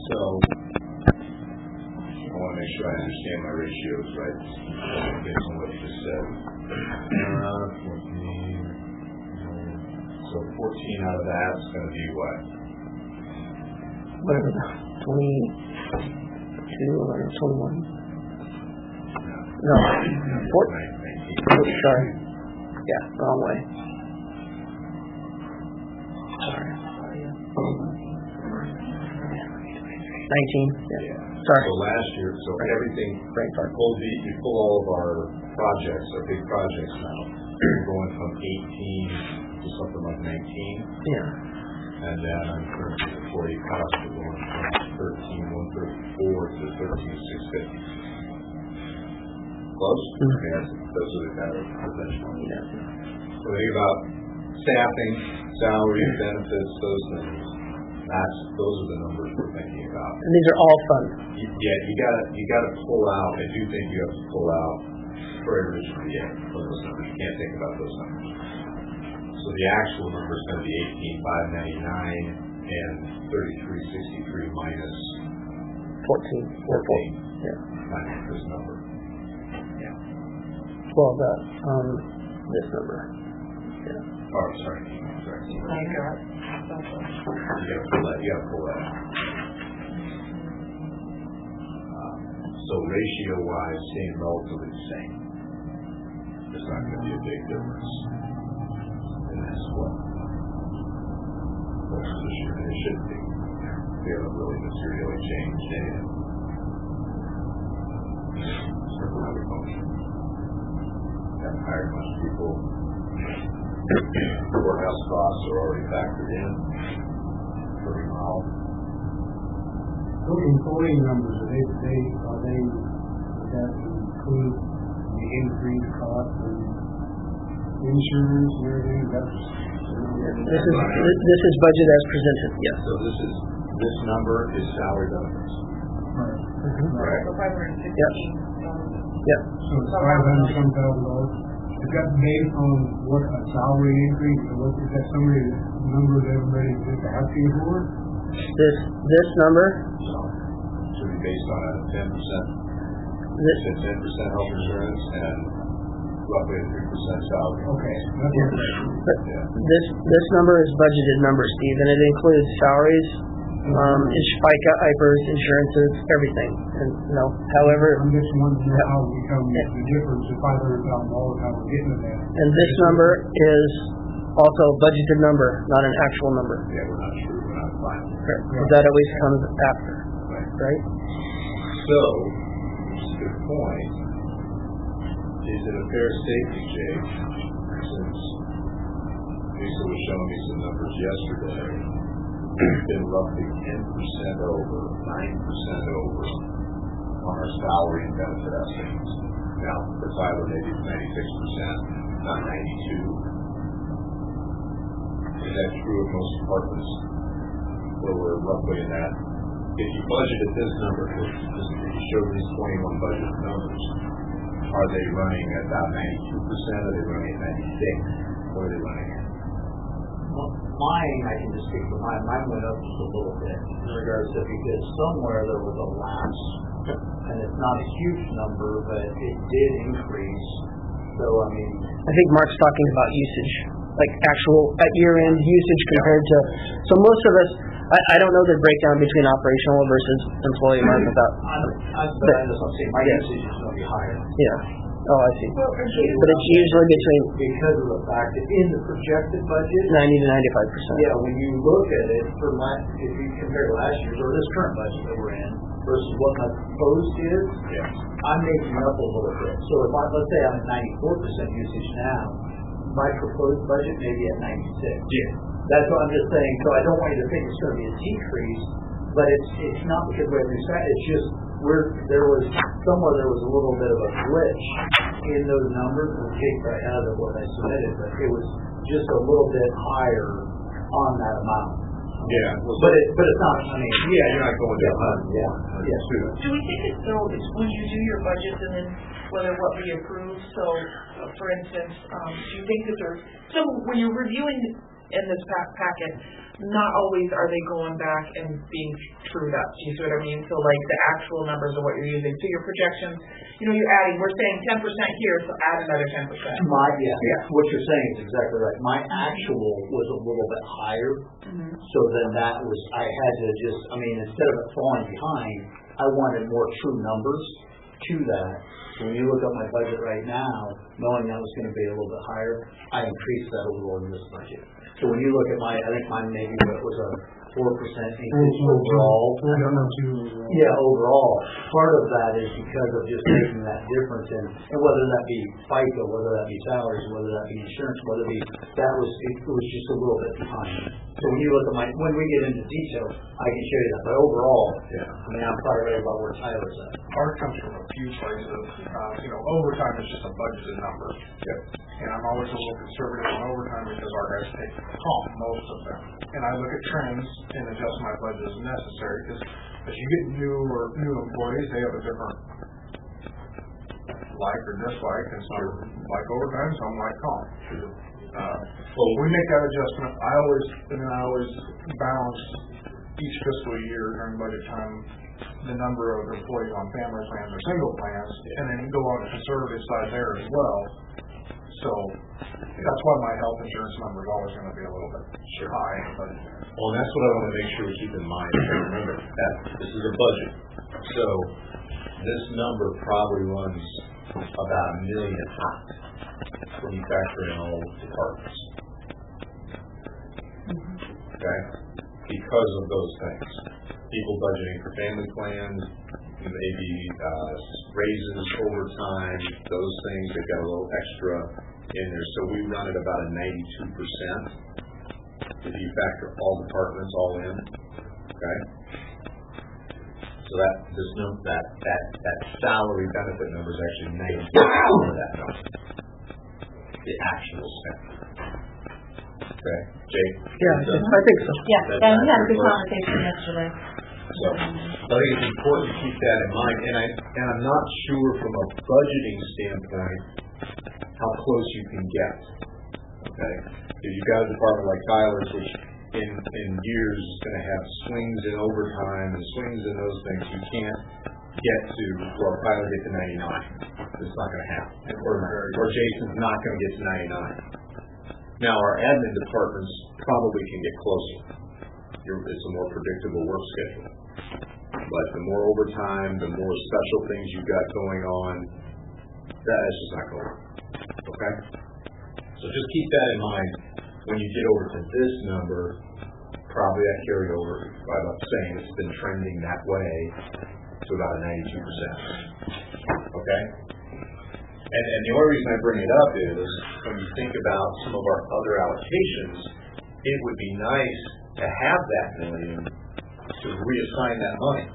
So, I want to make sure I understand my ratios right, based on what you just said. 14. So 14 out of that's going to be what? Whatever the 22 or 21. No. 14. Oh, sorry. Yeah, wrong way. Sorry. 19. Yeah. Sorry. So last year, so everything, you pull all of our projects, our big projects now, we're going from 18 to something like 19. Yeah. And then I'm currently employee costs are going from 13,134 to 13,650. Close? Okay, those are the kind of potential. So think about staffing, salaries, benefits, those things. Those are the numbers we're thinking about. And these are all funds. You gotta pull out. I do think you have to pull out Prairie Ridge and VA from those numbers. You can't think about those numbers. So the actual number is going to be 18,599 and 3363 minus 14. Yeah. Minus this number. Well, this number. Yeah. Oh, sorry. Like that. You have to pull that. So ratio-wise, staying relatively the same. There's not going to be a big difference in this one. Most of this year, it should be. They haven't really materially changed anything. Certainly how we function. Haven't hired much people. Courthouse costs are already factored in. Pretty mild. Those employee numbers, does that include the increased cost and insurance and everything? This is budget as presented. Yes. So this number is salary benefits. Right. Correct. So $516. Yep. So it's $500,000. Is that based on what a salary increase, or what is that summary number that everybody is asking for? This number Should be based on a 10%. This 10% health insurance and roughly a 3% salary. Okay, that's what this number is budgeted number, Steve, and it includes salaries, FICA, IPERS, insurances, everything. And however, I'm just wondering how we come the difference of $500,000, how we're getting to that. and this number is also a budgeted number, not an actual number. Yeah, we're not sure. We're not final. Correct. That always comes after, right? So, which is a good point. Is it a fair statement, Jake, since Lisa was showing me some numbers yesterday, we've been roughly 10% over, 9% over on our salary and benefit estimates. Now, for Tyler, maybe it's 96%, not 92%. Is that true of most departments where we're roughly in that? If you budgeted this number, if you showed these 21 budget numbers, are they running at about 92%? Are they running at 96%? What are they running at? Mine, I can just speak for mine. Mine went up just a little bit in regards to, because somewhere there was a lapse, and it's not a huge number, but it did increase. So, I mean, I think Mark's talking about usage, like actual at year-end usage compared to. So most of us, I don't know the breakdown between operational versus employee mark without. I'm saying my usage is going to be higher. Yeah. Oh, I see. Well, But it's usually between Because of the fact that in the projected budget, 90 to 95%. yeah, when you look at it for if you compare last year's or this current budget that we're in versus what my proposed is, I'm making up a little bit. So if let's say I'm at 94% usage now, my proposed budget may be at 96. Yeah. That's what I'm just saying. So I don't want you to think it's going to be a decrease, but it's not because we have reset. It's just there was a little bit of a glitch in those numbers. And Jake right out of what I submitted, but it was just a little bit higher on that amount. Yeah. But it's not. I mean, you're not going down. Yeah. Do we think it's though, it's when you do your budgets and then whether what we approve, so for instance, do you think that so when you're reviewing in this packet, not always are they going back and being trued up. Do you see what I mean? So like the actual numbers of what you're using. So your projections, you're adding, we're saying 10% here, so add another 10%. What you're saying is exactly right. My actual was a little bit higher. So then that was, I had to just, instead of it falling behind, I wanted more true numbers to that. So when you look at my budget right now, knowing that was going to be a little bit higher, I increased that a little in this budget. So when you look at I think mine maybe was increase overall. I don't know too. Yeah, overall. Part of that is because of just making that difference in, and whether that be FICA, whether that be salaries, whether that be insurance, whether it be, it was just a little bit behind. So when you look at when we get into details, I can show you that. But overall, I'm probably right about where Tyler's at. Ours comes from a few places. Overtime is just a budgeted number. And I'm always a little conservative on overtime because our guys take home most of them. And I look at trends and adjust my budget as necessary, because as you get new employees, they have a different like or dislike, and some like overtime, some like home. Well, we make that adjustment. I always balance each fiscal year during budget time the number of employees on family plans or single plans, and then go on the conservative side there as well. So that's why my health insurance number is always going to be a little bit high. But well, that's what I want to make sure we keep in mind. Remember that this is a budget, so this number probably runs about $1 million hot when you factor in all departments. Okay, because of those things, people budgeting for family plans, maybe raises, overtime, those things. They've got a little extra in there, so we run at about a 92% if you factor all departments all in. Okay, so that salary benefit number is actually 90% of that number, the actual spend. Okay, Jake? Yeah, I think so. Yeah, and we had a good conversation yesterday. So I think it's important to keep that in mind, and I'm not sure from a budgeting standpoint how close you can get. Okay, if you've got a department like Tyler's, which in years is going to have swings in overtime and swings in those things, you can't get to, well, Tyler get to 99. It's not going to happen. Or Jason's not going to get to 99. Now our admin departments probably can get closer. It's a more predictable work schedule. But the more overtime, the more special things you've got going on, that's just not going to work. Okay? So just keep that in mind when you get over to this number. Probably that carryover, I'm saying it's been trending that way to about a 92%. Okay? And the only reason I bring it up is when you think about some of our other allocations, it would be nice to have that $1 million to reassign that money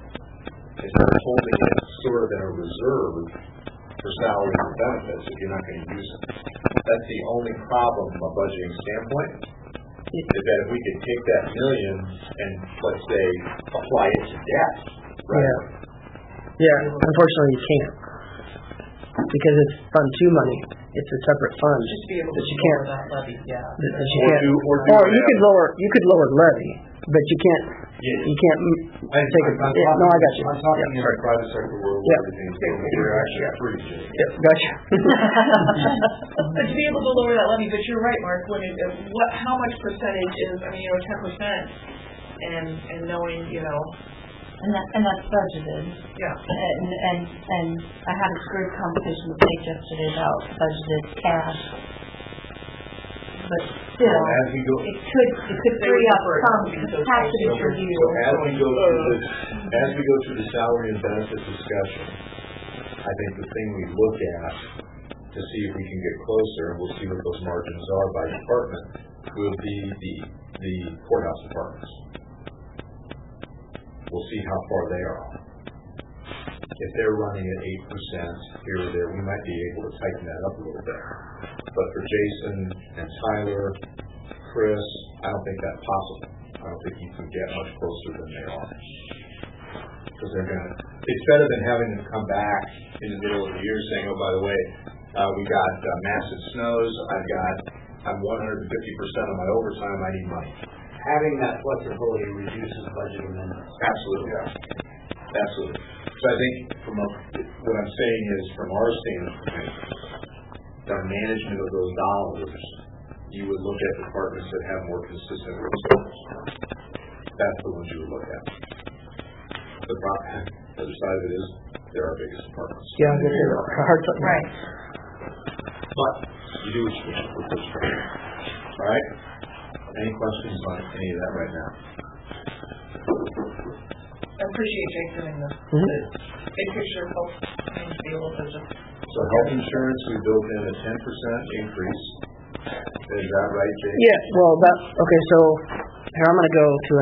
instead of holding it sort of in a reserve for salaries and benefits if you're not going to use it. That's the only problem from a budgeting standpoint, is that if we could take that $1 million and, let's say, apply it to debt, right? Yeah, unfortunately you can't, because it's Fund 2 money. It's a separate fund. Just be able to that you can't. lower that levy, yeah. That you can't. Or you could lower levy, but you can't. You can't take it. No, I got you. I'm talking in the private sector world where everything's you're actually free. Yep, gotcha. But to be able to lower that levy, but you're right, Mark. How much percentage is? 10%, and knowing, And that's budgeted. Yeah. And I had a great conversation with Nate yesterday about budgeted cash. But still, it could free up some capacity for you. So as we go through the salary and benefits discussion, I think the thing we look at to see if we can get closer, and we'll see what those margins are by department, will be the courthouse departments. We'll see how far they are. If they're running at 8% here or there, we might be able to tighten that up a little bit. But for Jason and Tyler, Chris, I don't think that's possible. I don't think you can get much closer than they are. Because it's better than having them come back in the middle of the year saying, oh, by the way, we got massive snows, I'm 150% of my overtime, I need money. Having that flexibility reduces budgeting limits. Absolutely. Yeah. Absolutely. So I think what I'm saying is, from our standpoint, the management of those dollars, you would look at departments that have more consistent results. That's the ones you would look at. The other side of it is, they're our biggest departments. Yeah, they're hard to. Right. But you do what you can with this program. All right? Any questions on any of that right now? I appreciate Jake doing this. Big picture helps me be able to just. So health insurance, we built in a 10% increase. Is that right, Jake? Yeah, well, okay, so here I'm going to go to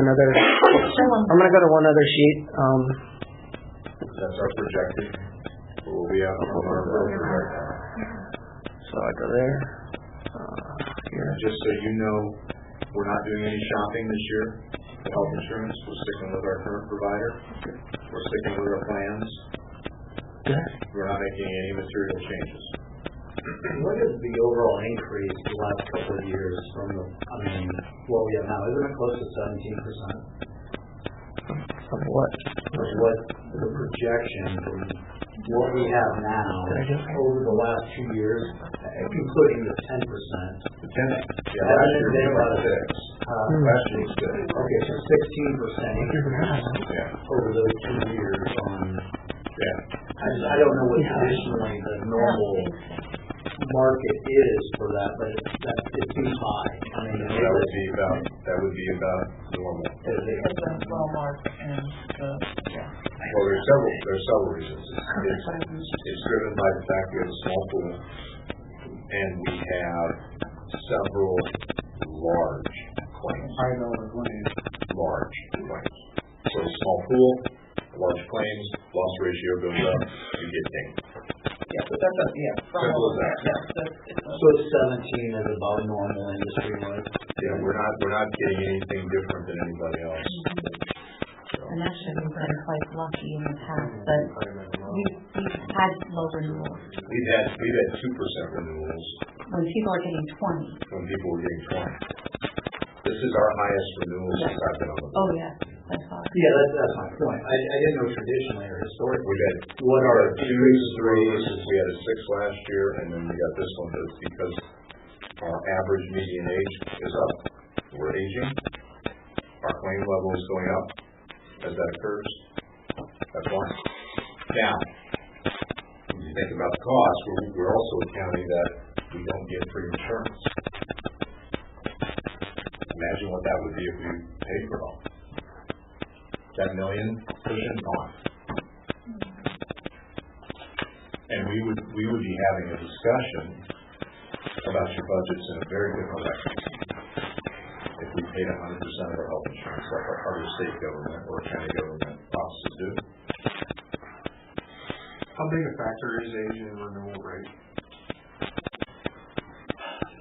one other sheet. That's our projected. We'll be out on our road right now. So I go there. Here. Just so you know, we're not doing any shopping this year for health insurance. We're sticking with our current provider. We're sticking with our plans. Okay. We're not making any material changes. What is the overall increase the last couple of years from what we have now? Isn't it close to 17%? From what? What the projection from what we have now over the last 2 years, including the 10%? The 10, yeah, last year was about 6. Last year was good. Okay, so 16% increase over those 2 years on. Yeah. I don't know what traditionally the normal market is for that, but it seems high. That would be about normal. Because of Walmart and Well, there's several reasons. It's driven by the fact we have a small pool, and we have several large claims. Large claims. So a small pool, large claims, loss ratio goes up, you get dinged. Yeah, but that's Simple as that. So 17 is about normal industry-wide. Yeah, we're not getting anything different than anybody else. And actually, we've been quite lucky in the past, but we've had low renewals. We've had 2% renewals When people are getting 20. when people were getting 20. This is our highest renewal since I've been on the board. Oh, yeah, that's all. Yeah, that's my point. I didn't know traditionally or historically. We had what are 2s, 3s. We had a 6 last year, and then we got this one. That's because our average median age is up. We're aging. Our claim level is going up as that occurs. That's why. Now, when you think about the cost, we're also accounting that we don't get free insurance. Imagine what that would be if we paid for it all. That $1 million cushion gone. And we would be having a discussion about your budgets in a very different way if we paid 100% of our health insurance like our other state government or county government offices do. How big a factor is age in renewal rate?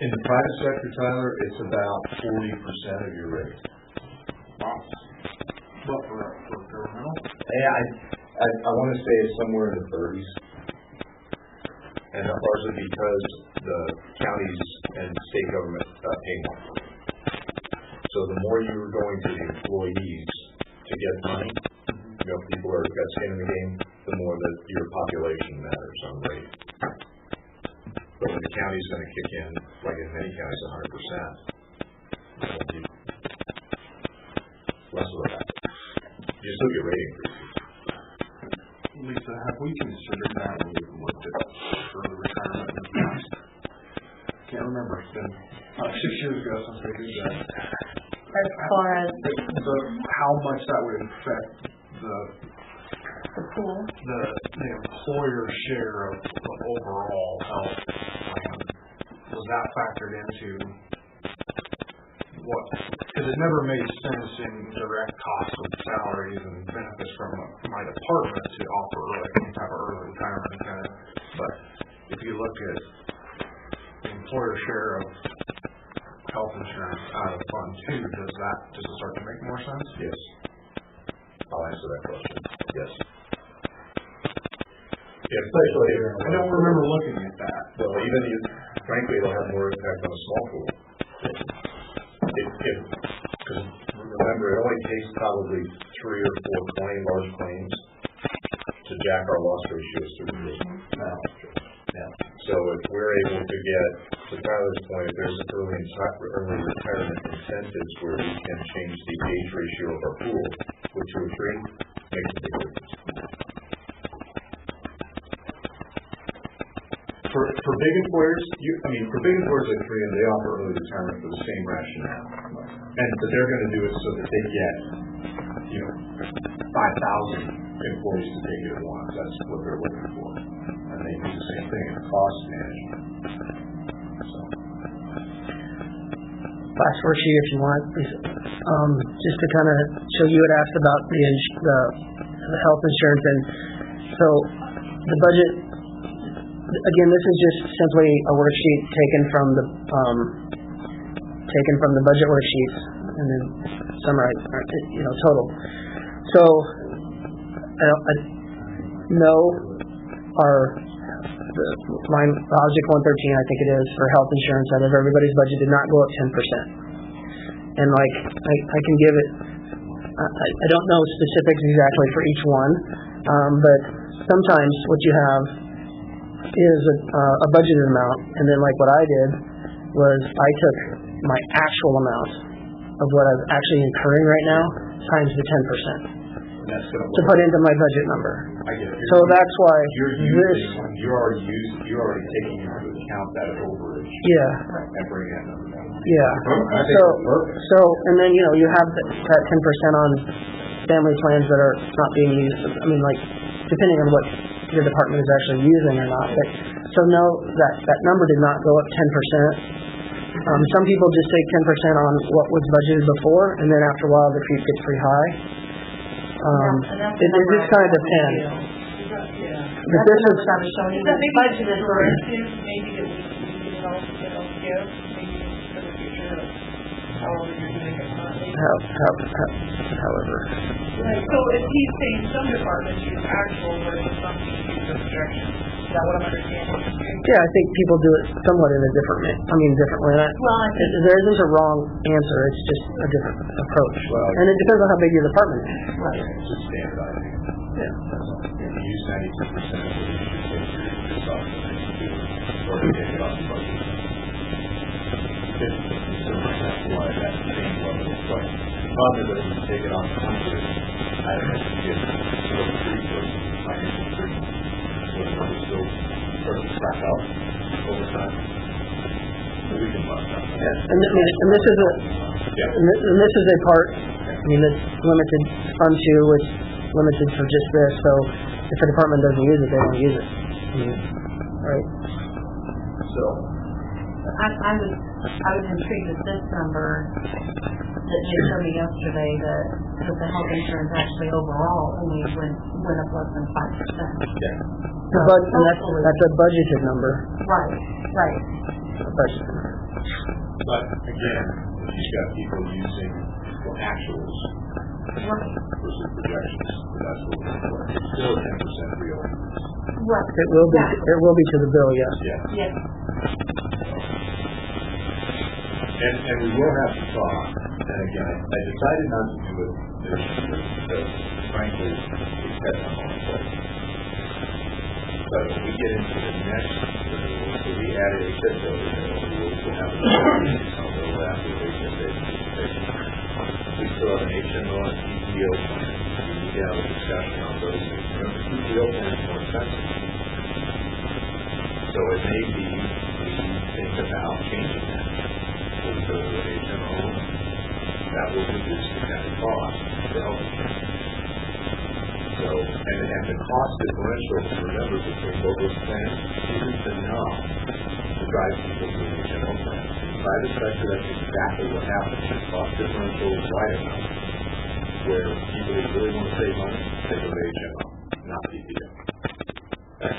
In the private sector, Tyler, it's about 40% of your rate. Wow. What for governmental? Yeah, I want to say it's somewhere in the 30s. And largely because the counties and state government pay more. So the more you're going to the employees to get money, people are got skin in the game, the more that your population matters on rate. But when the county's going to kick in, like in many counties, 100%, it'll be less of a factor. You still get rate increases. Lisa, have we considered that when we've looked at early retirement in the past? Can't remember. It's been 6 years ago since we did that. As far as how much that would affect the pool? the employer's share of the overall health plan. Was that factored into what? Because it never made sense in direct cost of salaries and benefits from my department to offer any type of early retirement incentive. But if you look at the employer share of health insurance out of Fund 2, does it start to make more sense? Yes. I'll answer that question. Yes. I don't remember looking at that. Well, frankly, it'll have more impact on a small pool. Because remember, it only takes probably 3 or 4 large claims to jack our loss ratios through the roof. So if we're able to get, to Tyler's point, if there's early retirement incentives where we can change the age ratio of our pool with 2 or 3, makes a big difference. For big employers, for big employers like Korean, they offer early retirement for the same rationale. But they're going to do it so that they get, 5,000 employees to take it at once. That's what they're looking for. And they do the same thing in cost management. So. Last worksheet if you want. Just to kind of show you had asked about the health insurance, and so the budget. Again, this is just simply a worksheet taken from the budget worksheets and then summarize, total. So, no, the line object 113, I think it is, for health insurance out of everybody's budget did not go up 10%. And like I can give it, I don't know specifics exactly for each one, but sometimes what you have is a budgeted amount, and then like what I did was I took my actual amount of what I'm actually incurring right now times the 10% to put into my budget number. I get it. So that's why you're already taking into account that overage. Yeah. And bringing that number down. Yeah. So and then you have that 10% on family plans that are not being used. I mean, like depending on what your department is actually using or not. But so no, that number did not go up 10%. Some people just take 10% on what was budgeted before, and then after a while the creep gets pretty high. It just kind of depends. But this is budgeted for maybe that we don't give maybe for the future, however you're doing it currently. However. Right. So if he's saying some departments use actual versus some use the projection, is that what I'm understanding? Yeah, I think people do it somewhat in a different way. There isn't a wrong answer, it's just a different approach. Well, and it depends on how big your department is. Right. It's just standardizing. Yeah. If you use 92% of what you should take your stock or you take it off the budget. 50% why that same level of price. Probably that if you take it off 100, I don't know if you get still 3 or financial 3. So the number still sort of stack up over time. So we can mark that. Yes. And this is a part. I mean, it's limited fund to. It's limited for just this. So if a department doesn't use it, they don't use it. Right. So. I was intrigued with this number that they showed me yesterday that the health insurance actually overall only went up less than 5%. Yeah. That's a budgeted number. Right. A budget number. But again, if you've got people using actuals versus projections, that's what we're for. It's still 10% real. Right. It will be to the bill, yes. Yes. And we will have to talk, and again, I decided not to do it this year because, frankly, it's got no more place. But if we get into the next renewal, so we added a fifth over renewal, we will have a little after the presentation. We still have an HMO and PPO plan. We need to have a discussion on those things. Remember, the PPO plan is more expensive. So it may be we think about changing that. We'll go to an HMO. That will reduce the kind of cost for health insurance. So, and the cost differential, remember, between both those plans isn't enough to drive people to the HMO plan. In the private sector, that's exactly what happens. The cost differential is wide enough where people who really want to save money, they go to HMO, not PPO. Okay.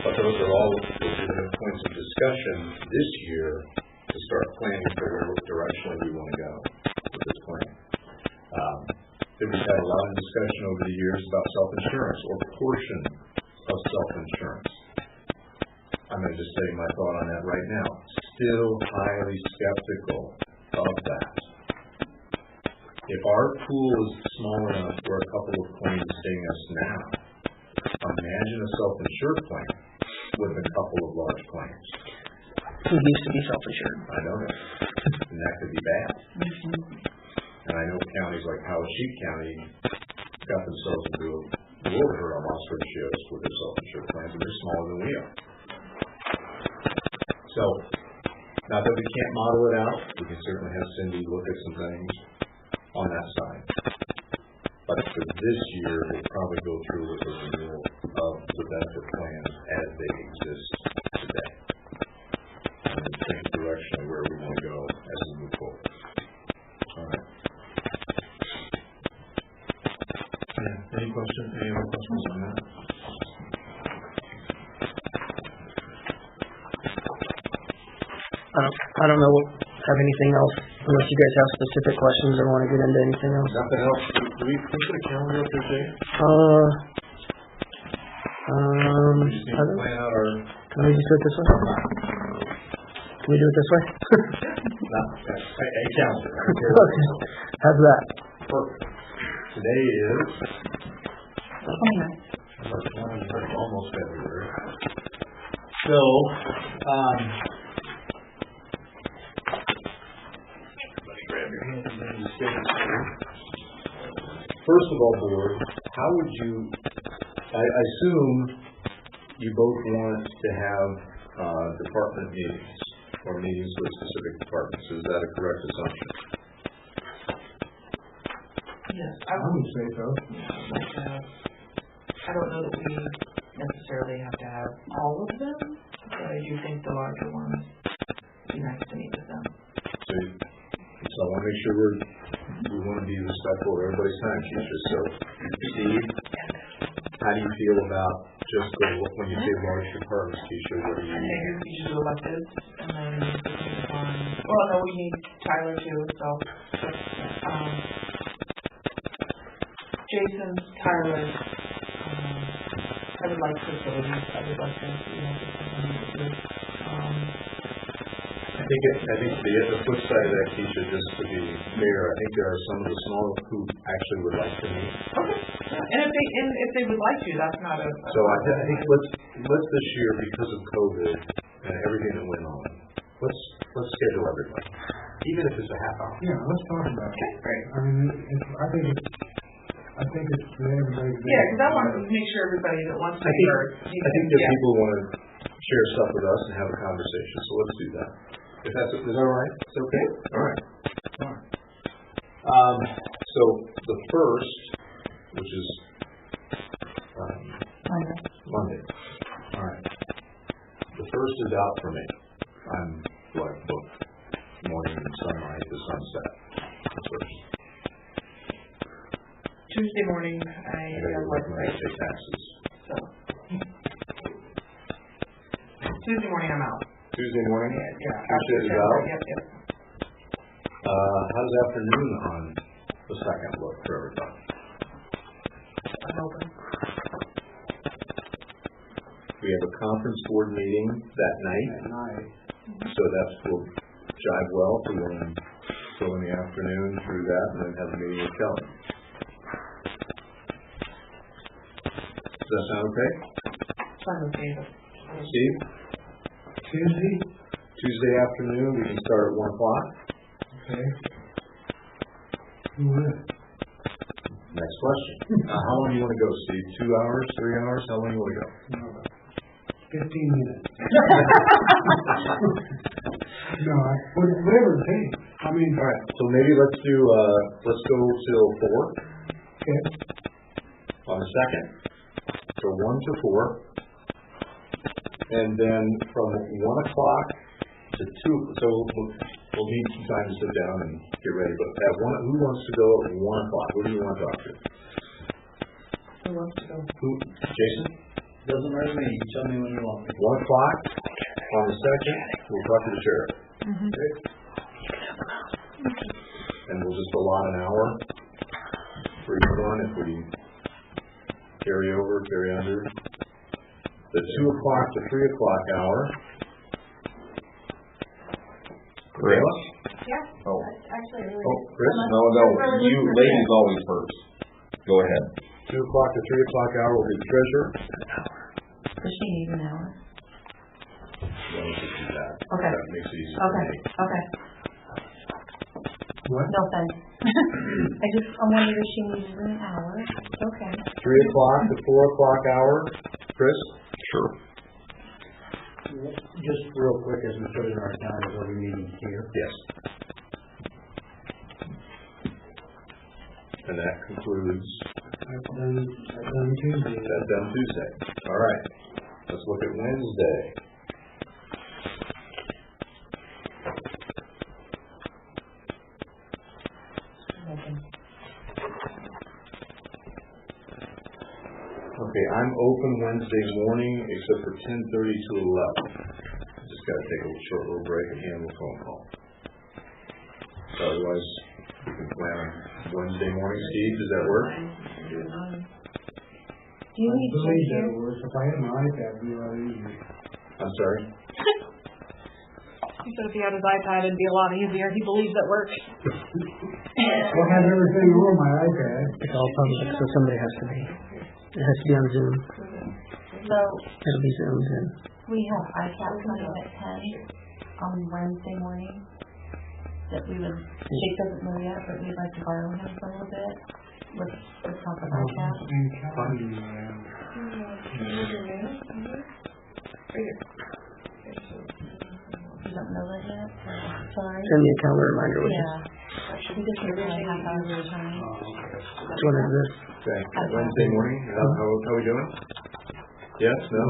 But those are all points of discussion this year to start planning for where directionally we want to go with this plan. Then we've had a lot of discussion over the years about self-insurance or portion of self-insurance. I'm going to just say my thought on that right now. Still highly skeptical of that. If our pool is small enough for a couple of claims seeing us now, imagine a self-insured plan with a couple of large claims. Who used to be self-insured? I know that. And that could be bad. And I know counties like Howard-Sheep County got themselves into a world hurt on loss ratios with their self-insured plans, and they're smaller than we are. So, not that we can't model it out, we can certainly have Cindy look at some things on that side. But for this year, we'll probably go through with the renewal of the benefit plans as they exist today. And then think directionally where we want to go as we move forward. All right. Any questions? Any other questions on that? I don't know. Have anything else? Unless you guys have specific questions or want to get into anything else. Nothing else? Do we put a calendar up there, Jay? We just need to plan out our... Can we just do it this way? Can we do it this way? No, a calendar. How's that? Perfect. Today is... 29th. Almost February. So, let me grab your hand and then you stay here. First of all, board, how would you, I assume you both want to have department meetings or meetings with specific departments. Is that a correct assumption? Yes, I would say so. I don't know that we necessarily have to have all of them, but I do think the larger ones, it'd be nice to meet with them. So I want to make sure we want to be respectful of everybody's time, Keisha. So, Steve, how do you feel about just when you say large departments, Keisha, what do you... I think you should do electives, and then depending upon, well, no, we need Tyler too, so, Jason, Tyler, I would like facilities, I would like to, I think the flip side of that, Keisha, just to be fair, I think there are some of the small who actually would like to meet. Okay, yeah. And if they would like to, that's not a... So I think let's this year, because of COVID and everything that went on, let's schedule everybody, even if it's a half hour. Yeah, let's talk about it. Okay, great. I mean, I think it's for everybody. Yeah, because I want to make sure everybody that wants to be heard. I think that people want to share stuff with us and have a conversation, so let's do that. Is that all right? It's okay? All right. So the first, which is Monday. All right. The first is out for me. I'm like booked morning and sunlight to sunset. The first. Tuesday morning, I gotta work when I pay taxes. So Tuesday morning, I'm out. Tuesday morning? Yeah. Tuesday is out? Yep. How's afternoon on the second look for everybody? I'm open. We have a conference board meeting that night. So that's will jive well if we want to go in the afternoon through that and then have a meeting with Kelly. Does that sound okay? Fine with me. Steve? Tuesday afternoon, we can start at 1 o'clock. Okay. Who is? Next question. How long do you want to go, Steve? 2 hours, 3 hours? How long do you want to go? 15 minutes. No, whatever it takes. I mean, all right. So maybe let's go till 4. Okay. On the second. So 1 to 4. And then from 1 o'clock to 2, so we'll need some time to sit down and get ready. But who wants to go at 1 o'clock? Who do you want to talk to? Who wants to go? Jason? Doesn't matter to me. You tell me when you want me. 1 o'clock on the second, we'll talk to the sheriff. Mm-hmm. Okay? And we'll just allot an hour for each one if we carry over, carry under. The 2 o'clock to 3 o'clock hour. Chris? Yeah. Oh. Actually, really. Oh, Chris? No, you ladies always first. Go ahead. 2 o'clock to 3 o'clock hour will be the treasurer. Does she need an hour? Well, let's just do that. Okay. That makes it easy for Okay, me. okay. what? No thanks. I'm wondering if she needs an hour. Okay. 3 o'clock to 4 o'clock hour. Chris? Sure. just real quick, as we put in our calendar, are we meeting here? Yes. And that concludes, That's done Tuesday. that's done Tuesday. All right, let's look at Wednesday. Okay, I'm open Wednesday morning except for 10:30 to 11. Just gotta take a short little break and handle a phone call. So otherwise, we can plan on Wednesday morning. Steve, does that work? Do you need I believe that to works. If I had my iPad, it'd be a lot easier. I'm sorry? He said if he had his iPad, it'd be a lot easier. He believes it works. I'll have everything on my iPad. It's all public, so somebody has to be. It has to be on Zoom. So It'll be Zoomed in. we have ICAP coming at 10 on Wednesday morning that we would, Jake doesn't know yet, but we'd like to borrow him for a little bit. Let's talk about ICAP. You don't know that yet? Sorry. Send me a calendar reminder, would you? Yeah. We just need a half hour at a time. Which one is this? Okay, Wednesday morning, how are we doing? Yes, no?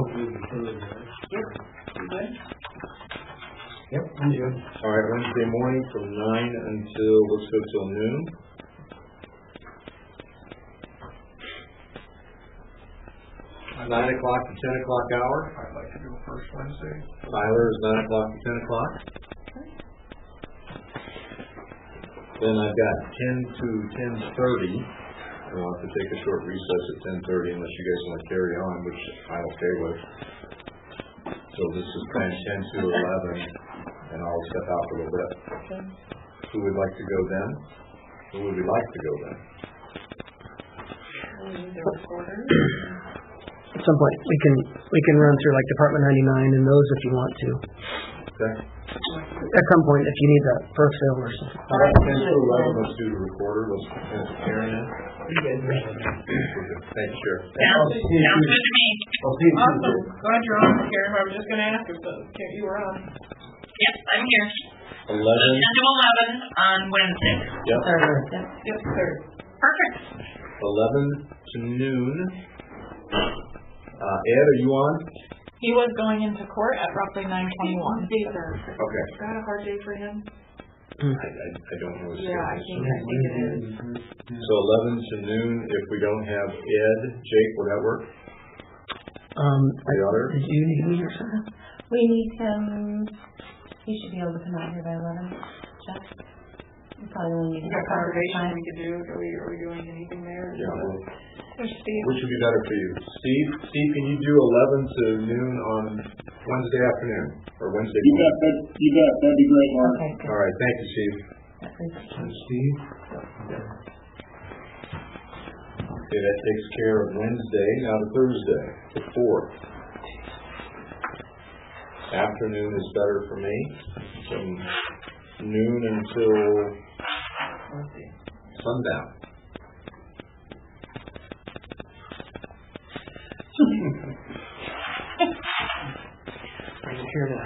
Yep, I'm good. All right, Wednesday morning from 9 until, let's go till noon. I'd 9 o'clock to 10 o'clock hour. like to go first Wednesday. Tyler is 9 o'clock to 10 o'clock. Then I've got 10 to 10:30. We'll have to take a short recess at 10:30 unless you guys want to carry on, which I'm okay with. So this is plan 10 to 11, and I'll step out for a little bit. Who would like to go then? Who would we like to go then? At some point, we can run through like Department 99 and those if you want to. Okay. At some point, if you need that for a sale or something. All right, 10 to 11, let's do the recorder. Let's carry in. Thanks, Sheriff. Sounds good to me. I'll see you Awesome. Tuesday. Glad you're on, Karen. I was just gonna ask if you were on. Yep, I'm here. 11. 10 to 11 on Wednesday. Yep. Yep, third. Perfect. 11 to noon. Ed, are you on? He was going into court at roughly 9:21. Okay. Is that a hard day for him? I don't know. Yeah, I think it is. So 11 to noon. If we don't have Ed, Jake, will that work? Did you need me or something? We need him, he should be able to come out here by 11. Jeff? We probably only need You got a couple of conservation time. we could do? Are we doing anything there? Yeah. There's Steve. Which would be better for you? Steve, can you do 11 to noon on Wednesday afternoon or Wednesday You morning? bet, that'd be great, Mark. Okay, good. All right, thank you, Steve. And Steve? Okay, that takes care of Wednesday. Now to Thursday, the 4th. Afternoon is better for me. From noon until sundown. Are you here to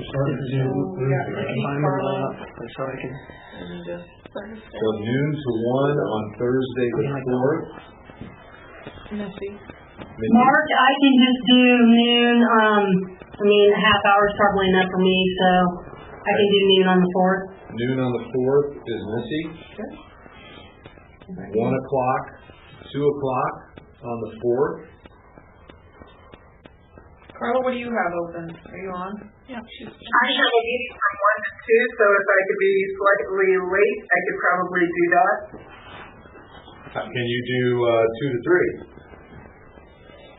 start the Zoom? so I can. So noon to 1 on Thursday the 4th. Missy. Mark, I can just do noon. A half hour is probably enough for me, so I can do noon on the 4th. Noon on the 4th is Missy. 1 o'clock, 2 o'clock on the 4th. Carla, what do you have open? Are you on? Yeah, she's. I have a meeting from 1 to 2, so if I could be slightly late, I could probably do that. Can you do 2 to 3?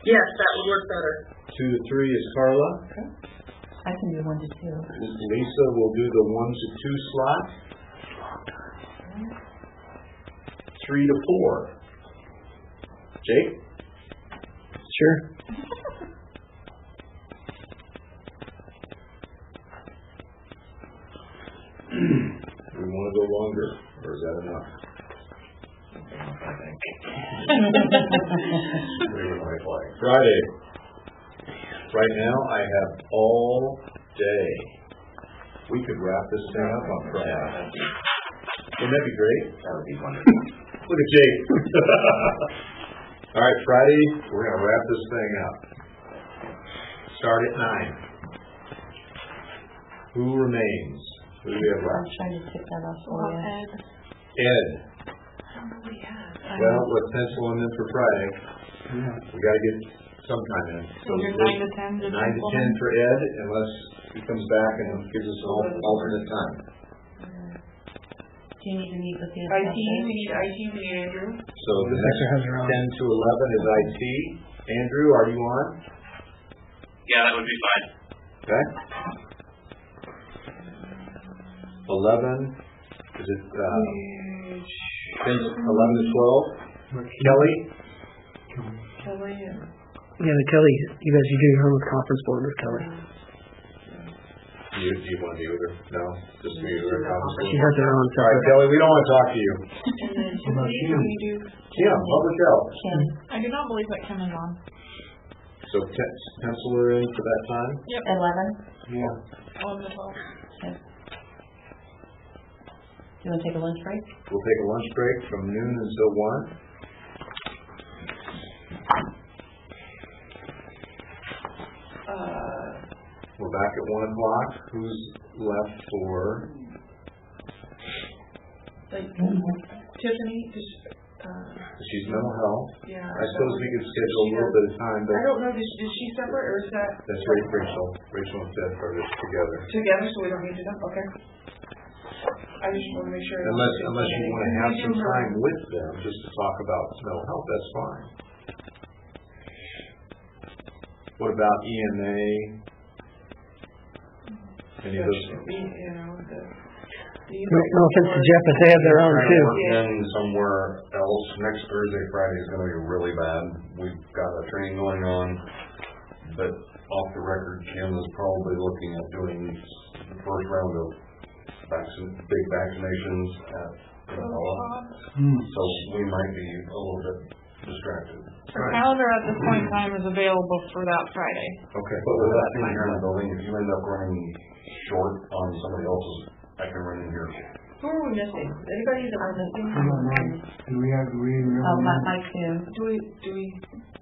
Yes, that would work better. 2 to 3 is Carla. I can do 1 to 2. Lisa will do the 1 to 2 slot. 3 to 4. Jake? Sure. Do we want to go longer, or is that enough? Friday. Right now, I have all day. We could wrap this thing up on Friday. Wouldn't that be great? That would be wonderful. Look at Jake. All right, Friday, we're going to wrap this thing up. Start at 9. Who remains? Who do we have I'm left? trying to pick that up for you. Ed. Well, let's pencil him in for Friday. We got to get some time in. So you're 9 to 10? 9 to 10 for Ed, unless he comes back and gives us an alternate time. Do you need to meet with the IT, we assessors? need IT, we need Andrew. So the next 10 to 11 is IT. Andrew, are you on? Yeah, that would be fine. Okay. 11, is it, 10 to 11 to 12? Kelly? Kelly and Yeah, Kelly, you guys, you do your homework conference board with Kelly. Do you want to be with her? No? Just me with her? She has her own All right, separate. Kelly, we don't want to talk to you. and then Tiffany, we do. Kim, public health. Kim. I do not believe that Kim is on. So pencil her in for that time? 11? Yeah. 11 to 12. Okay. Do you want to take a lunch break? We'll take a lunch break from noon until 1. We're back at 1 o'clock. Who's left for? Like Tiffany, just, She's mental health. yeah. I suppose we could schedule a little bit of time, but I don't know, is she separate or is that that's Rachel. Rachel and Ted are just together. together, so we don't need to know? Okay. I just want to make sure. Unless you want to have some time with them just to talk about mental health, that's fine. What about EMA? Any of those? No offense to Jeff, but they have their own too. In somewhere else, next Thursday, Friday is going to be really bad. We've got a training going on, but off the record, Kim is probably looking at doing the first round of big vaccinations at so we might be a little bit distracted. Her calendar at this point in time is available for that Friday. Okay. But with that being here in the building, if you end up running short on somebody else's, I can run in here. Who are we missing? Is anybody that we're missing? Do we really Oh, Mike too. Do we?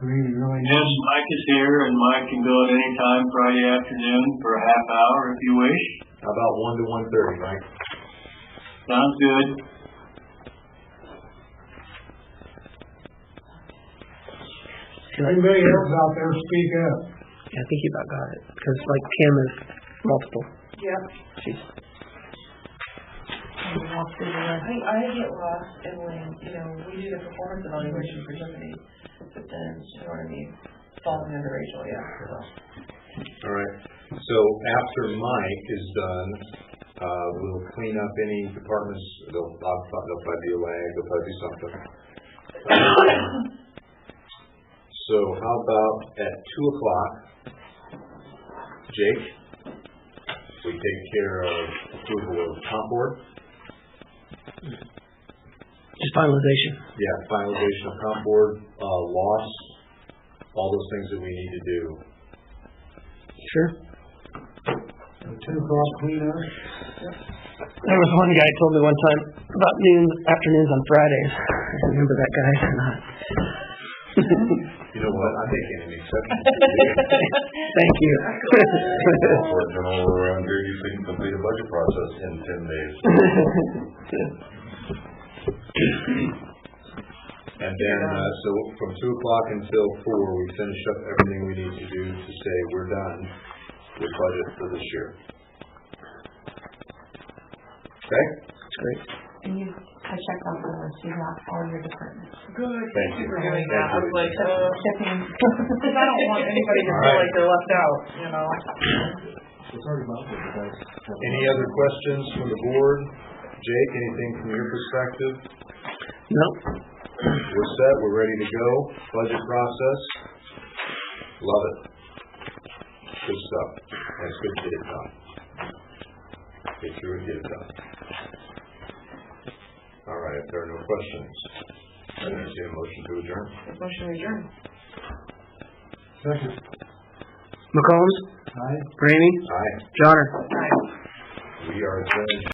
really Yes, Mike is here, and Mike can go at any time Friday afternoon for a half hour if you wish. How about 1 to 1:30, Mike? Sounds good. Anybody else out there speak up? Yeah, I think you about got it. Because like Kim is multiple. Yeah. She's I get lost in when, we do the performance evaluation for Tiffany, but then, you know what I mean, falling under Rachel, yeah. So. All right. So after Mike is done, we'll clean up any departments. There'll probably be a lag. There'll probably be something. So how about at 2 o'clock, Jake, we take care of approval of comp board? just finalization. Yeah, finalization of comp board, loss, all those things that we need to do. Sure. 2 o'clock cleanup. There was one guy told me one time about afternoons on Fridays. I remember that guy or not. You know what? I'm making an exception. Thank you. For general around here, you can complete a budget process in 10 days. And then, so from 2 o'clock until 4, we finish up everything we need to do to say we're done with budget for this year. Okay? That's great. And I checked off the list, you have all your departments. Good. Thank you for doing that. I was like, Checking. because I don't want anybody to feel like they're left out, Any other questions from the board? Jake, anything from your perspective? No. We're set. We're ready to go. Budget process. Love it. Good stuff. That's good to get it done. Get through and get it done. All right. If there are no questions, I entertain a motion to adjourn. Motion adjourned. Second. McCombs? Aye. Ramey? Aye. Johnner? We are adjourned.